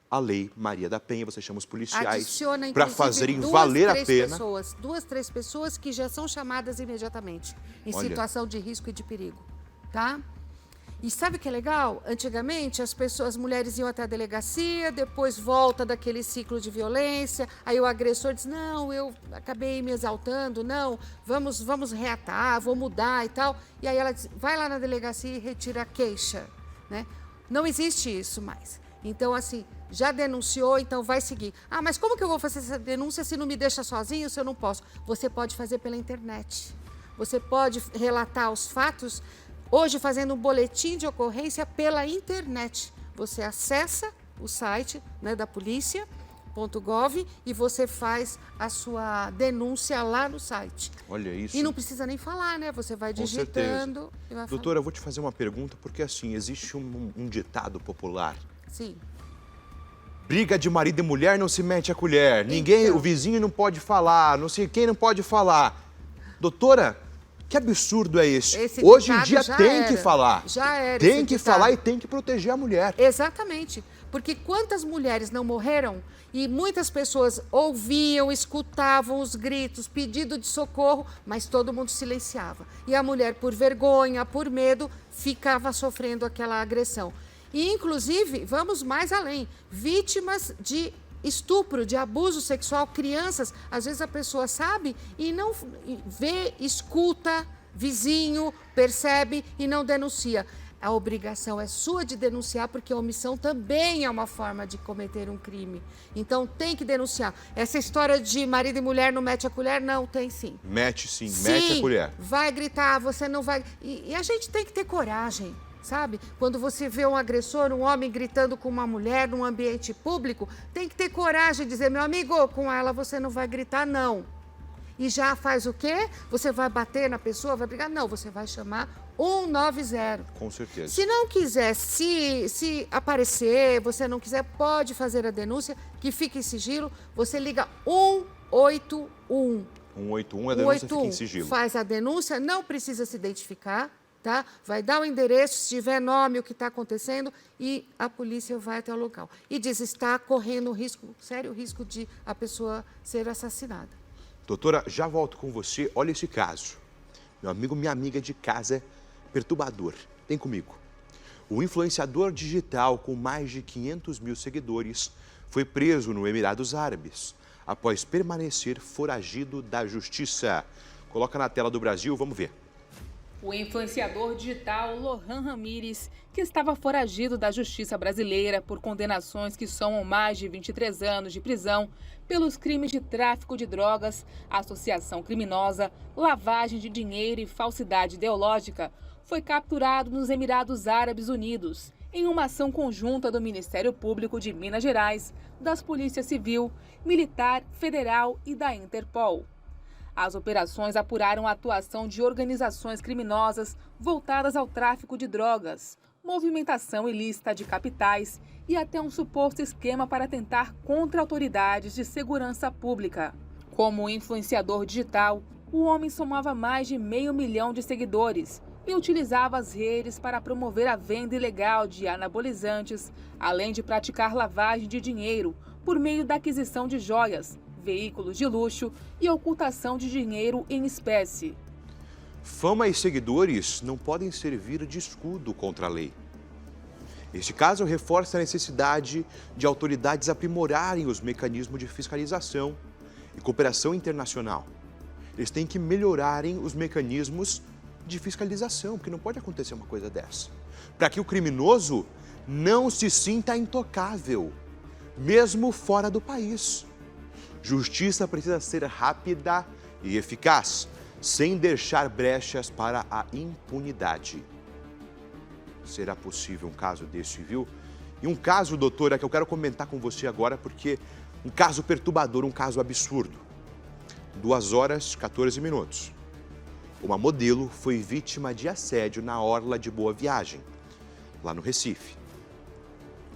Speaker 1: a Lei Maria da Penha, você chama os policiais para fazerem valer a pena.
Speaker 4: Duas, três pessoas que já são chamadas imediatamente em
Speaker 1: Olha.
Speaker 4: situação de risco e de perigo, tá? E sabe o que é legal? Antigamente, as mulheres iam até a delegacia, depois volta daquele ciclo de violência, aí o agressor diz, não, eu acabei me exaltando, não, vamos reatar, vou mudar e tal. E aí ela diz, vai lá na delegacia e retira a queixa, né? Não existe isso mais. Então, assim, já denunciou, então vai seguir. Ah, mas como que eu vou fazer essa denúncia se não me deixa sozinho, se eu não posso? Você pode fazer pela internet. Você pode relatar os fatos hoje fazendo um boletim de ocorrência pela internet. Você acessa o site, né, da polícia.gov e você faz a sua denúncia lá no site.
Speaker 1: Olha isso.
Speaker 4: E não precisa nem falar, né? Você vai
Speaker 1: Com
Speaker 4: digitando
Speaker 1: certeza.
Speaker 4: e vai
Speaker 1: Doutora, eu vou te fazer uma pergunta, porque assim, existe um ditado popular.
Speaker 4: Sim.
Speaker 1: Briga de marido e mulher não se mete a colher. Ninguém,
Speaker 4: Então.
Speaker 1: o vizinho não pode falar, não sei quem não pode falar. Doutora, que absurdo é esse? Hoje em
Speaker 4: ditado
Speaker 1: dia
Speaker 4: já
Speaker 1: tem
Speaker 4: era.
Speaker 1: que falar.
Speaker 4: Já era
Speaker 1: Tem
Speaker 4: esse
Speaker 1: que
Speaker 4: ditado.
Speaker 1: falar e tem que proteger a mulher.
Speaker 4: Exatamente. Porque quantas mulheres não morreram e muitas pessoas ouviam, escutavam os gritos, pedido de socorro, mas todo mundo silenciava. E a mulher, por vergonha, por medo, ficava sofrendo aquela agressão. E, inclusive, vamos mais além, vítimas de estupro, de abuso sexual, crianças, às vezes a pessoa sabe e não vê, escuta, vizinho, percebe e não denuncia. A obrigação é sua de denunciar, porque a omissão também é uma forma de cometer um crime. Então, tem que denunciar. Essa história de marido e mulher não mete a colher, não, tem sim.
Speaker 1: Mete sim, mete a colher.
Speaker 4: Vai gritar, você não vai... E a gente tem que ter coragem, sabe? Quando você vê um agressor, um homem gritando com uma mulher num ambiente público, tem que ter coragem de dizer, meu amigo, com ela você não vai gritar, não. E já faz o quê? Você vai bater na pessoa, vai brigar? Não, você vai chamar 190.
Speaker 1: Com certeza.
Speaker 4: Se não quiser se aparecer, você não quiser, pode fazer a denúncia, que fica em sigilo, você liga 181.
Speaker 1: 181, a denúncia fica em sigilo.
Speaker 4: Faz a denúncia, não precisa se identificar, tá? Vai dar o endereço, se tiver nome, o que está acontecendo, e a polícia vai até o local. E diz, está correndo risco, sério risco de a pessoa ser assassinada.
Speaker 1: Doutora, já volto com você. Olha esse caso. Meu amigo, minha amiga de casa, perturbador. Vem comigo. O influenciador digital com mais de 500 mil seguidores foi preso no Emirados Árabes após permanecer foragido da justiça. Coloca na tela do Brasil, vamos ver.
Speaker 9: O influenciador digital Lohan Ramírez, que estava foragido da justiça brasileira por condenações que somam mais de 23 anos de prisão pelos crimes de tráfico de drogas, associação criminosa, lavagem de dinheiro e falsidade ideológica, foi capturado nos Emirados Árabes Unidos em uma ação conjunta do Ministério Público de Minas Gerais, das Polícias Civil, Militar, Federal e da Interpol. As operações apuraram a atuação de organizações criminosas voltadas ao tráfico de drogas, movimentação ilícita de capitais e até um suposto esquema para atentar contra autoridades de segurança pública. Como influenciador digital, o homem somava mais de 500 mil de seguidores e utilizava as redes para promover a venda ilegal de anabolizantes, além de praticar lavagem de dinheiro por meio da aquisição de joias, veículos de luxo e ocultação de dinheiro em espécie.
Speaker 1: Fama e seguidores não podem servir de escudo contra a lei. Este caso reforça a necessidade de autoridades aprimorarem os mecanismos de fiscalização e cooperação internacional. Eles têm que melhorarem os mecanismos de fiscalização, porque não pode acontecer uma coisa dessa. Para que o criminoso não se sinta intocável, mesmo fora do país. Justiça precisa ser rápida e eficaz, sem deixar brechas para a impunidade. Será possível um caso desse, viu? E um caso, doutora, que eu quero comentar com você agora, porque um caso perturbador, um caso absurdo. 2 horas, 14 minutos. Uma modelo foi vítima de assédio na orla de Boa Viagem, lá no Recife,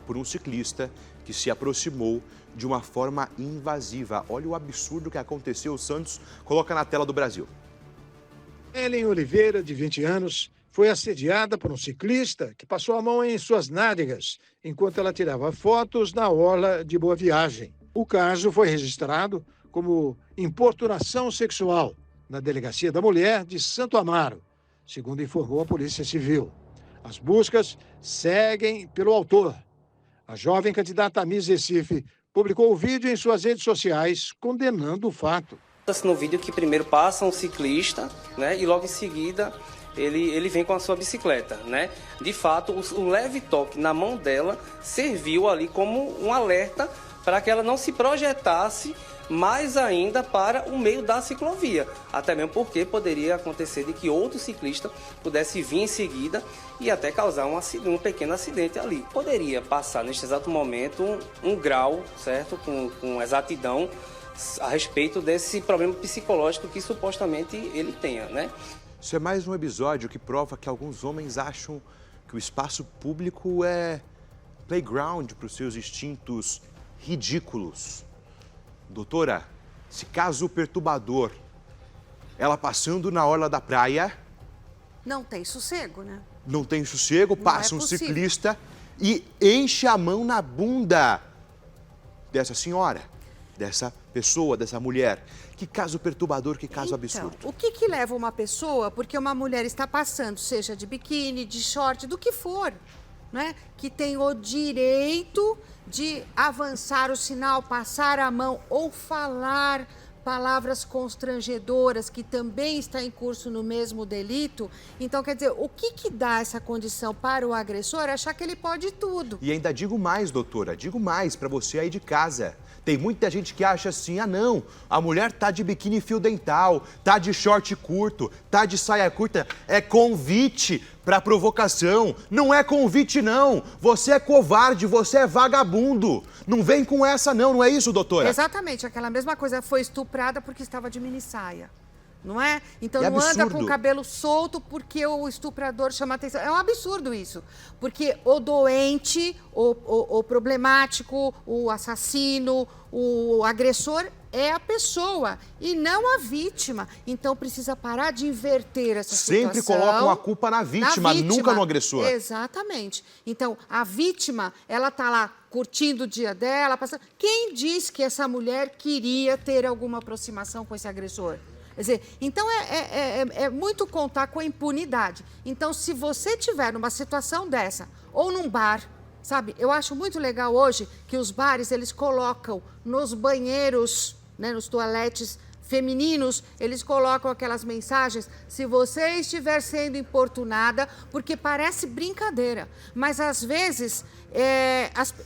Speaker 1: por um ciclista que se aproximou de uma forma invasiva. Olha o absurdo que aconteceu, Santos. Coloca na tela do Brasil.
Speaker 10: Ellen Oliveira, de 20 anos, foi assediada por um ciclista que passou a mão em suas nádegas enquanto ela tirava fotos na orla de Boa Viagem. O caso foi registrado como importunação sexual na Delegacia da Mulher de Santo Amaro, segundo informou a Polícia Civil. As buscas seguem pelo autor. A jovem candidata a Miss Recife publicou o vídeo em suas redes sociais condenando o fato.
Speaker 11: No vídeo que primeiro passa um ciclista, né, e logo em seguida ele vem com a sua bicicleta, né? De fato, o leve toque na mão dela serviu ali como um alerta para que ela não se projetasse mais ainda para o meio da ciclovia. Até mesmo porque poderia acontecer de que outro ciclista pudesse vir em seguida e até causar um pequeno acidente ali. Poderia passar neste exato momento um grau, certo? Com exatidão a respeito desse problema psicológico que supostamente ele tenha, né?
Speaker 1: Isso é mais um episódio que prova que alguns homens acham que o espaço público é playground para os seus instintos ridículos. Doutora, esse caso perturbador, ela passando na orla da praia...
Speaker 4: Não tem sossego, né?
Speaker 1: Não tem sossego, passa um ciclista e enche a mão na bunda dessa senhora, dessa pessoa, dessa mulher. Que caso perturbador, que caso absurdo.
Speaker 4: O que leva uma pessoa, porque uma mulher está passando, seja de biquíni, de short, do que for, né? Que tem o direito de avançar o sinal, passar a mão ou falar palavras constrangedoras, que também está em curso no mesmo delito. Então, quer dizer, o que dá essa condição para o agressor? Achar que ele pode tudo.
Speaker 1: E ainda digo mais, doutora, digo mais para você aí de casa. Tem muita gente que acha assim, ah não, a mulher tá de biquíni fio dental, tá de short curto, tá de saia curta, é convite para provocação. Não é convite não, você é covarde, você é vagabundo. Não vem com essa não é isso, doutora?
Speaker 4: Exatamente, aquela mesma coisa, foi estuprada porque estava de mini saia. Não é? Então
Speaker 1: é
Speaker 4: não
Speaker 1: absurdo.
Speaker 4: Anda com o cabelo solto porque o estuprador chama atenção. É um absurdo isso. Porque o doente, o problemático, o assassino, o agressor é a pessoa e não a vítima. Então precisa parar de inverter essa situação.
Speaker 1: Sempre colocam a culpa na vítima, nunca no agressor.
Speaker 4: Exatamente. Então a vítima, ela tá lá curtindo o dia dela, passando... Quem disse que essa mulher queria ter alguma aproximação com esse agressor? Quer dizer, então é muito contar com a impunidade. Então, se você tiver numa situação dessa, ou num bar, sabe? Eu acho muito legal hoje que os bares, eles colocam nos banheiros, né, nos toaletes femininos, eles colocam aquelas mensagens, se você estiver sendo importunada, porque parece brincadeira, mas às vezes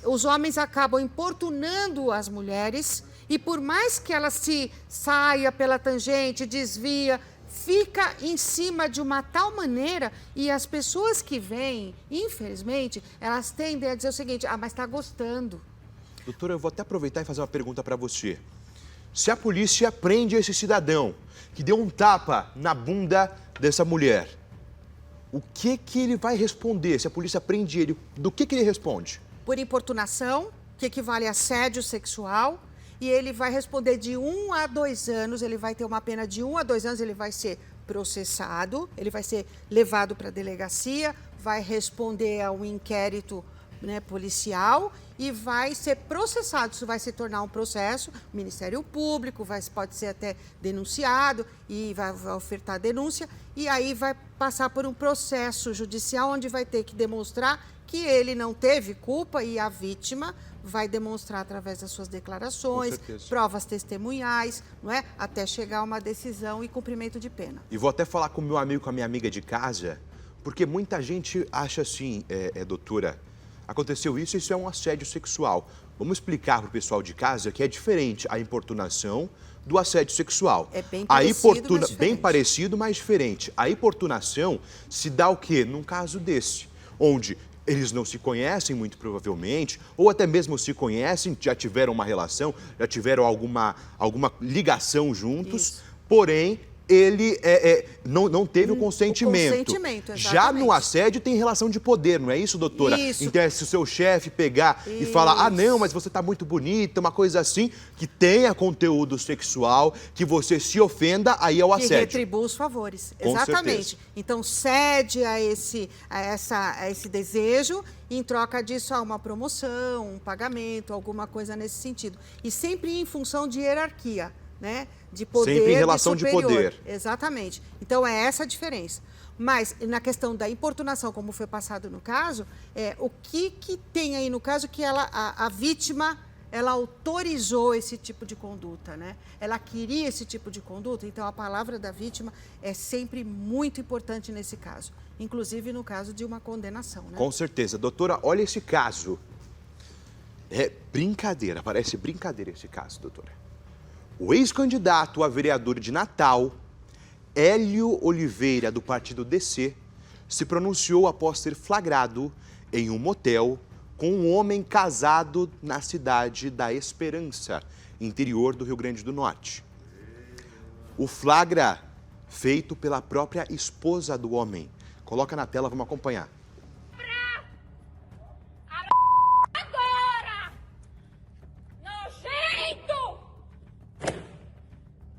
Speaker 4: os homens acabam importunando as mulheres e por mais que ela se saia pela tangente, desvia, fica em cima de uma tal maneira e as pessoas que vêm, infelizmente, elas tendem a dizer o seguinte, ah, mas está gostando.
Speaker 1: Doutora, eu vou até aproveitar e fazer uma pergunta para você. Se a polícia prende esse cidadão que deu um tapa na bunda dessa mulher, o que ele vai responder? Se a polícia prende ele, do que ele responde?
Speaker 4: Por importunação, que equivale a assédio sexual, e ele vai responder de 1 a 2 anos, ele vai ter uma pena de 1 a 2 anos, ele vai ser processado, ele vai ser levado para a delegacia, vai responder a um inquérito, né, policial e vai ser processado. Isso vai se tornar um processo, Ministério Público, pode ser até denunciado e vai ofertar denúncia e aí vai passar por um processo judicial onde vai ter que demonstrar que ele não teve culpa e a vítima vai demonstrar através das suas declarações, provas testemunhais, não é? Até chegar a uma decisão e cumprimento de pena.
Speaker 1: E vou até falar com o meu amigo, com a minha amiga de casa, porque muita gente acha assim, doutora, aconteceu isso, isso é um assédio sexual. Vamos explicar para o pessoal de casa que é diferente a importunação do assédio sexual.
Speaker 4: É bem parecido, mas
Speaker 1: bem parecido, mas diferente. A importunação se dá o quê? Num caso desse, onde eles não se conhecem, muito provavelmente, ou até mesmo se conhecem, já tiveram uma relação, já tiveram alguma ligação juntos, porém, ele não teve o consentimento.
Speaker 4: Consentimento,
Speaker 1: Já
Speaker 4: exatamente.
Speaker 1: no assédio tem relação de poder, não é isso, doutora?
Speaker 4: Isso.
Speaker 1: Então, se o seu chefe pegar e falar, não, mas você tá muito bonita, uma coisa assim, que tenha conteúdo sexual, que você se ofenda, aí é o assédio.
Speaker 4: Que retribua os favores.
Speaker 1: Com
Speaker 4: Exatamente.
Speaker 1: certeza.
Speaker 4: Então, cede a esse desejo e, em troca disso, há uma promoção, um pagamento, alguma coisa nesse sentido. E sempre em função de hierarquia, né? De poder,
Speaker 1: sempre em relação de
Speaker 4: superior.
Speaker 1: poder.
Speaker 4: Exatamente. Então, é essa a diferença. Mas, na questão da importunação, como foi passado no caso, o que tem aí no caso que a vítima, ela autorizou esse tipo de conduta, né? Ela queria esse tipo de conduta, então a palavra da vítima é sempre muito importante nesse caso, inclusive no caso de uma condenação, né?
Speaker 1: Com certeza. Doutora, olha esse caso. É brincadeira, parece brincadeira esse caso, doutora. O ex-candidato a vereador de Natal, Hélio Oliveira, do partido DC, se pronunciou após ser flagrado em um motel com um homem casado na cidade da Esperança, interior do Rio Grande do Norte. O flagra feito pela própria esposa do homem. Coloca na tela, vamos acompanhar.
Speaker 9: Agora! Nojento!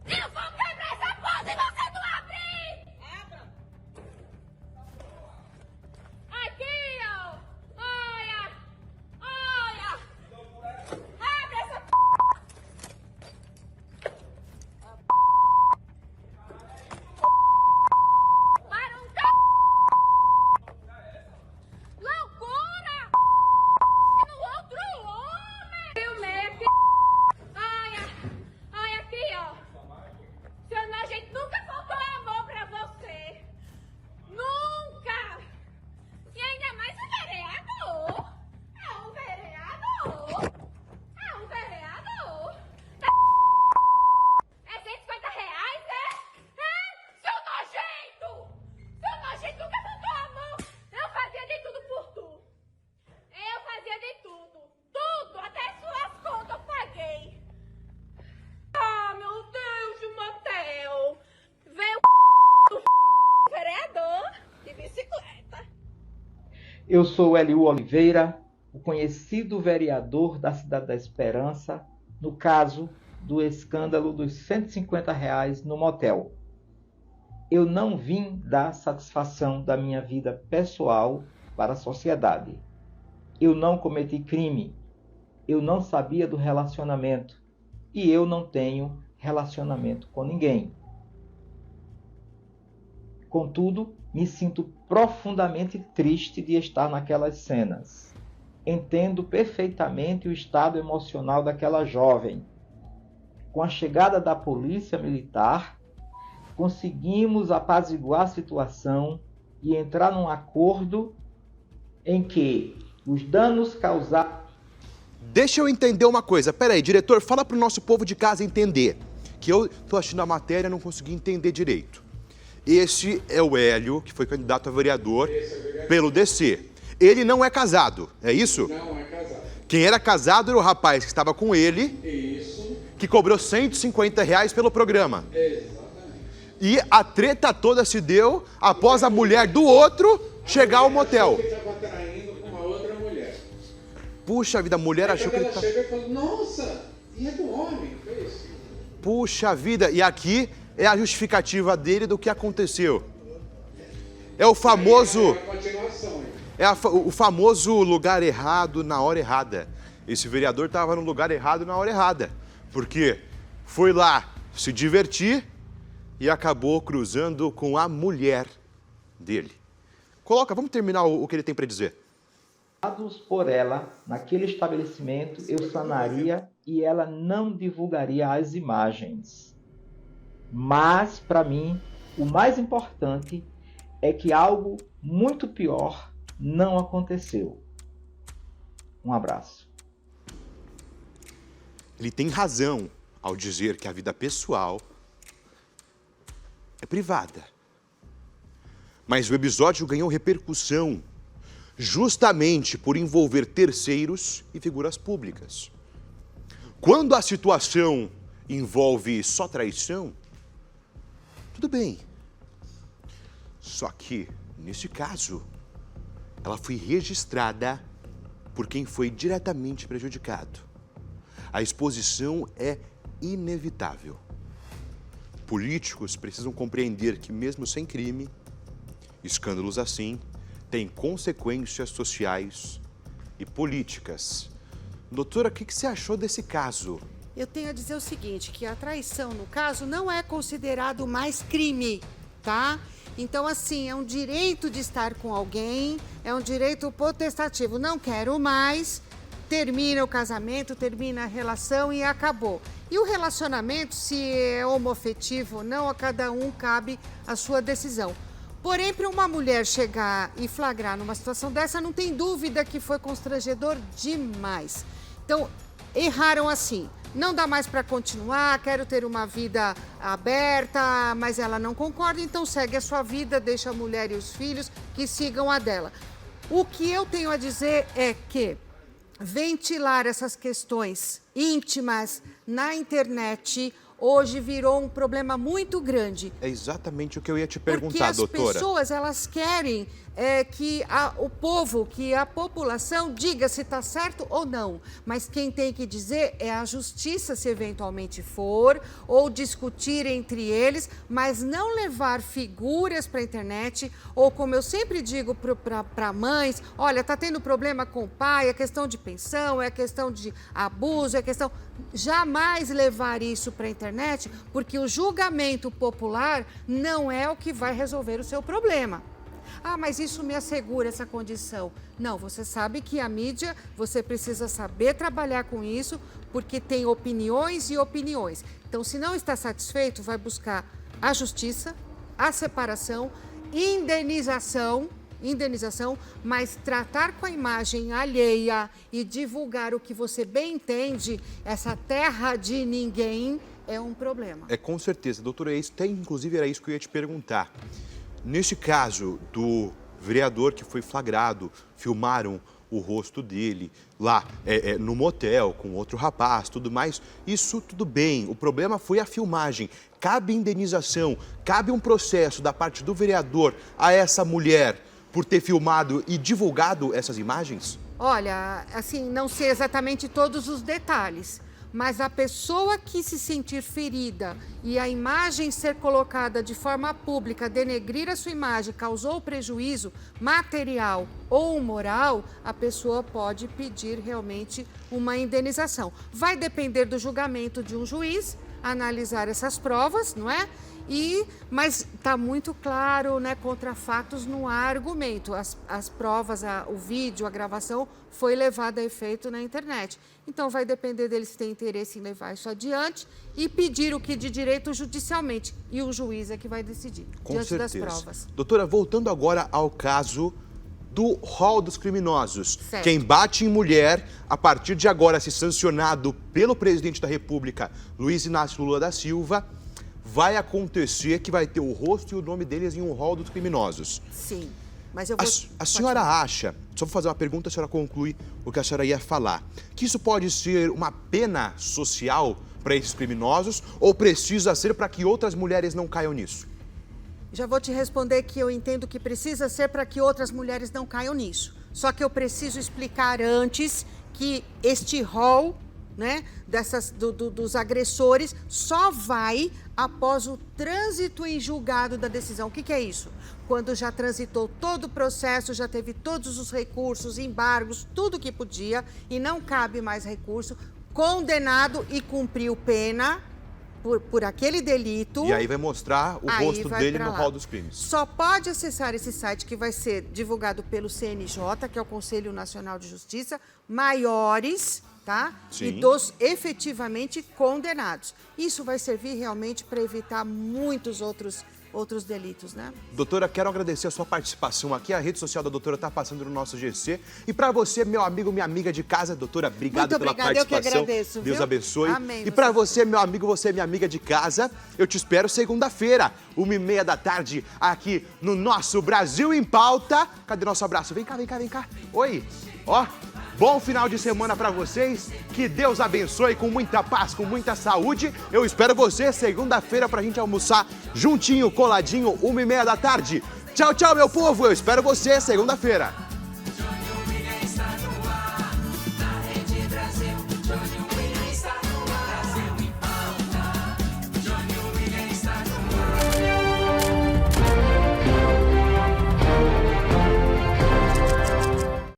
Speaker 9: Eu vou quebrar essa porta e você não abrir! Abra! Aqui, ó! Olha! Olha! Abre essa para um loucura! No outro homem! Eu medo! Olha! Olha aqui, ó! Seu nojento nunca faltou amor pra você! Nunca! E ainda mais o vereador! É um vereador! É um vereador! É R$150, seu nojento! Seu nojento nunca faltou amor! Eu fazia de tudo por tu! Eu fazia de tudo! Tudo! Até suas contas eu paguei! Ah, meu Deus, de motel! Veio o vereador de bicicleta!
Speaker 12: Eu sou Hélio Oliveira, o conhecido vereador da Cidade da Esperança, no caso do escândalo dos R$150 no motel. Eu não vim dar satisfação da minha vida pessoal para a sociedade. Eu não cometi crime. Eu não sabia do relacionamento. E eu não tenho relacionamento com ninguém. Contudo, me sinto profundamente triste de estar naquelas cenas. Entendo perfeitamente o estado emocional daquela jovem. Com a chegada da polícia militar, conseguimos apaziguar a situação e entrar num acordo em que os danos causados...
Speaker 1: Deixa eu entender uma coisa. Peraí, diretor, fala pro nosso povo de casa entender. Que eu tô assistindo a matéria e não consegui entender direito. Esse é o Hélio, que foi candidato a vereador pelo DC. Ele não é casado, é isso?
Speaker 13: Não é casado.
Speaker 1: Quem era casado era o rapaz que estava com ele,
Speaker 13: Isso.
Speaker 1: que cobrou R$150 pelo programa.
Speaker 13: Exatamente.
Speaker 1: E a treta toda se deu após a mulher do outro chegar ao motel.
Speaker 13: Ele estava traindo com uma outra mulher.
Speaker 1: Puxa vida, a mulher
Speaker 13: Aí
Speaker 1: achou que
Speaker 13: quando
Speaker 1: ele
Speaker 13: ela chegou e falou, nossa, e é do homem, foi isso.
Speaker 1: Puxa vida, e aqui é a justificativa dele do que aconteceu. É o famoso...
Speaker 13: É a continuação.
Speaker 1: O famoso lugar errado na hora errada. Esse vereador estava no lugar errado na hora errada. Porque foi lá se divertir e acabou cruzando com a mulher dele. Coloca, vamos terminar o que ele tem para dizer.
Speaker 12: por ela naquele estabelecimento, eu sanaria e ela não divulgaria as imagens. Mas, para mim, o mais importante é que algo muito pior não aconteceu. Um abraço.
Speaker 1: Ele tem razão ao dizer que a vida pessoal é privada. Mas o episódio ganhou repercussão justamente por envolver terceiros e figuras públicas. Quando a situação envolve só traição, Tudo bem. Só que, neste caso, ela foi registrada por quem foi diretamente prejudicado. A exposição é inevitável. Políticos precisam compreender que, mesmo sem crime, escândalos assim têm consequências sociais e políticas. Doutora, o que você achou desse caso?
Speaker 4: Eu tenho a dizer o seguinte, que a traição, no caso, não é considerado mais crime, tá? Então, assim, é um direito de estar com alguém, é um direito potestativo. Não quero mais, termina o casamento, termina a relação e acabou. E o relacionamento, se é homoafetivo ou não, a cada um cabe a sua decisão. Porém, para uma mulher chegar e flagrar numa situação dessa, não tem dúvida que foi constrangedor demais. Então, erraram assim. Não dá mais para continuar, quero ter uma vida aberta, mas ela não concorda, então segue a sua vida, deixa a mulher e os filhos que sigam a dela. O que eu tenho a dizer é que ventilar essas questões íntimas na internet hoje virou um problema muito grande.
Speaker 1: É exatamente o que eu ia te perguntar, doutora.
Speaker 4: Porque as pessoas, elas querem que o povo, que a população diga se está certo ou não. Mas quem tem que dizer é a justiça, se eventualmente for, ou discutir entre eles, mas não levar figuras para a internet, ou como eu sempre digo para mães, olha, está tendo problema com o pai, é questão de pensão, é questão de abuso, é questão... Jamais levar isso para a internet, porque o julgamento popular não é o que vai resolver o seu problema. Ah, mas isso me assegura essa condição. Não, você sabe que a mídia, você precisa saber trabalhar com isso, porque tem opiniões e opiniões. Então, se não está satisfeito, vai buscar a justiça, a separação, indenização, mas tratar com a imagem alheia e divulgar o que você bem entende, essa terra de ninguém, é um problema.
Speaker 1: É, com certeza. Doutora, inclusive era isso que eu ia te perguntar. Neste caso do vereador que foi flagrado, filmaram o rosto dele lá no motel com outro rapaz, tudo mais, isso tudo bem. O problema foi a filmagem. Cabe indenização, cabe um processo da parte do vereador a essa mulher por ter filmado e divulgado essas imagens?
Speaker 4: Olha, assim, não sei exatamente todos os detalhes, mas a pessoa que se sentir ferida e a imagem ser colocada de forma pública, denegrir a sua imagem, causou prejuízo material ou moral, a pessoa pode pedir realmente uma indenização. Vai depender do julgamento de um juiz, analisar essas provas, não é? Mas está muito claro, né, contra fatos não há argumento. As provas, o vídeo, a gravação foi levada a efeito na internet. Então vai depender dele se tem interesse em levar isso adiante e pedir o que de direito judicialmente. E o juiz é que vai decidir diante das provas.
Speaker 1: Doutora, voltando agora ao caso do rol dos criminosos.
Speaker 4: Certo.
Speaker 1: Quem bate em mulher, a partir de agora, se sancionado pelo presidente da República, Luiz Inácio Lula da Silva, vai acontecer que vai ter o rosto e o nome deles em um rol dos criminosos.
Speaker 4: Sim, mas eu vou...
Speaker 1: A senhora acha, só vou fazer uma pergunta, a senhora conclui o que a senhora ia falar, que isso pode ser uma pena social para esses criminosos ou precisa ser para que outras mulheres não caiam nisso?
Speaker 4: Já vou te responder que eu entendo que precisa ser para que outras mulheres não caiam nisso. Só que eu preciso explicar antes que este rol, né, dos agressores só vai após o trânsito em julgado da decisão. O que é isso? Quando já transitou todo o processo, já teve todos os recursos, embargos, tudo que podia e não cabe mais recurso, condenado e cumpriu pena por aquele delito.
Speaker 1: E aí vai mostrar o rosto dele no rol dos crimes.
Speaker 4: Só pode acessar esse site que vai ser divulgado pelo CNJ, que é o Conselho Nacional de Justiça, maiores, tá?
Speaker 1: Sim.
Speaker 4: E dos efetivamente condenados. Isso vai servir realmente para evitar muitos outros delitos, né?
Speaker 1: Doutora, quero agradecer a sua participação aqui. A rede social da doutora está passando no nosso GC. E para você, meu amigo, minha amiga de casa, doutora, obrigado pela participação.
Speaker 4: Eu que agradeço,
Speaker 1: Deus
Speaker 4: viu?
Speaker 1: abençoe.
Speaker 4: Amém.
Speaker 1: E para você, meu amigo, você, minha amiga de casa, eu te espero segunda-feira, 1h30 da tarde, aqui no nosso Brasil em Pauta. Cadê nosso abraço? Vem cá, vem cá, vem cá. Oi, ó. Bom final de semana para vocês. Que Deus abençoe com muita paz, com muita saúde. Eu espero você segunda-feira pra gente almoçar juntinho, coladinho, 1h30 da tarde. Tchau, tchau, meu povo. Eu espero você segunda-feira.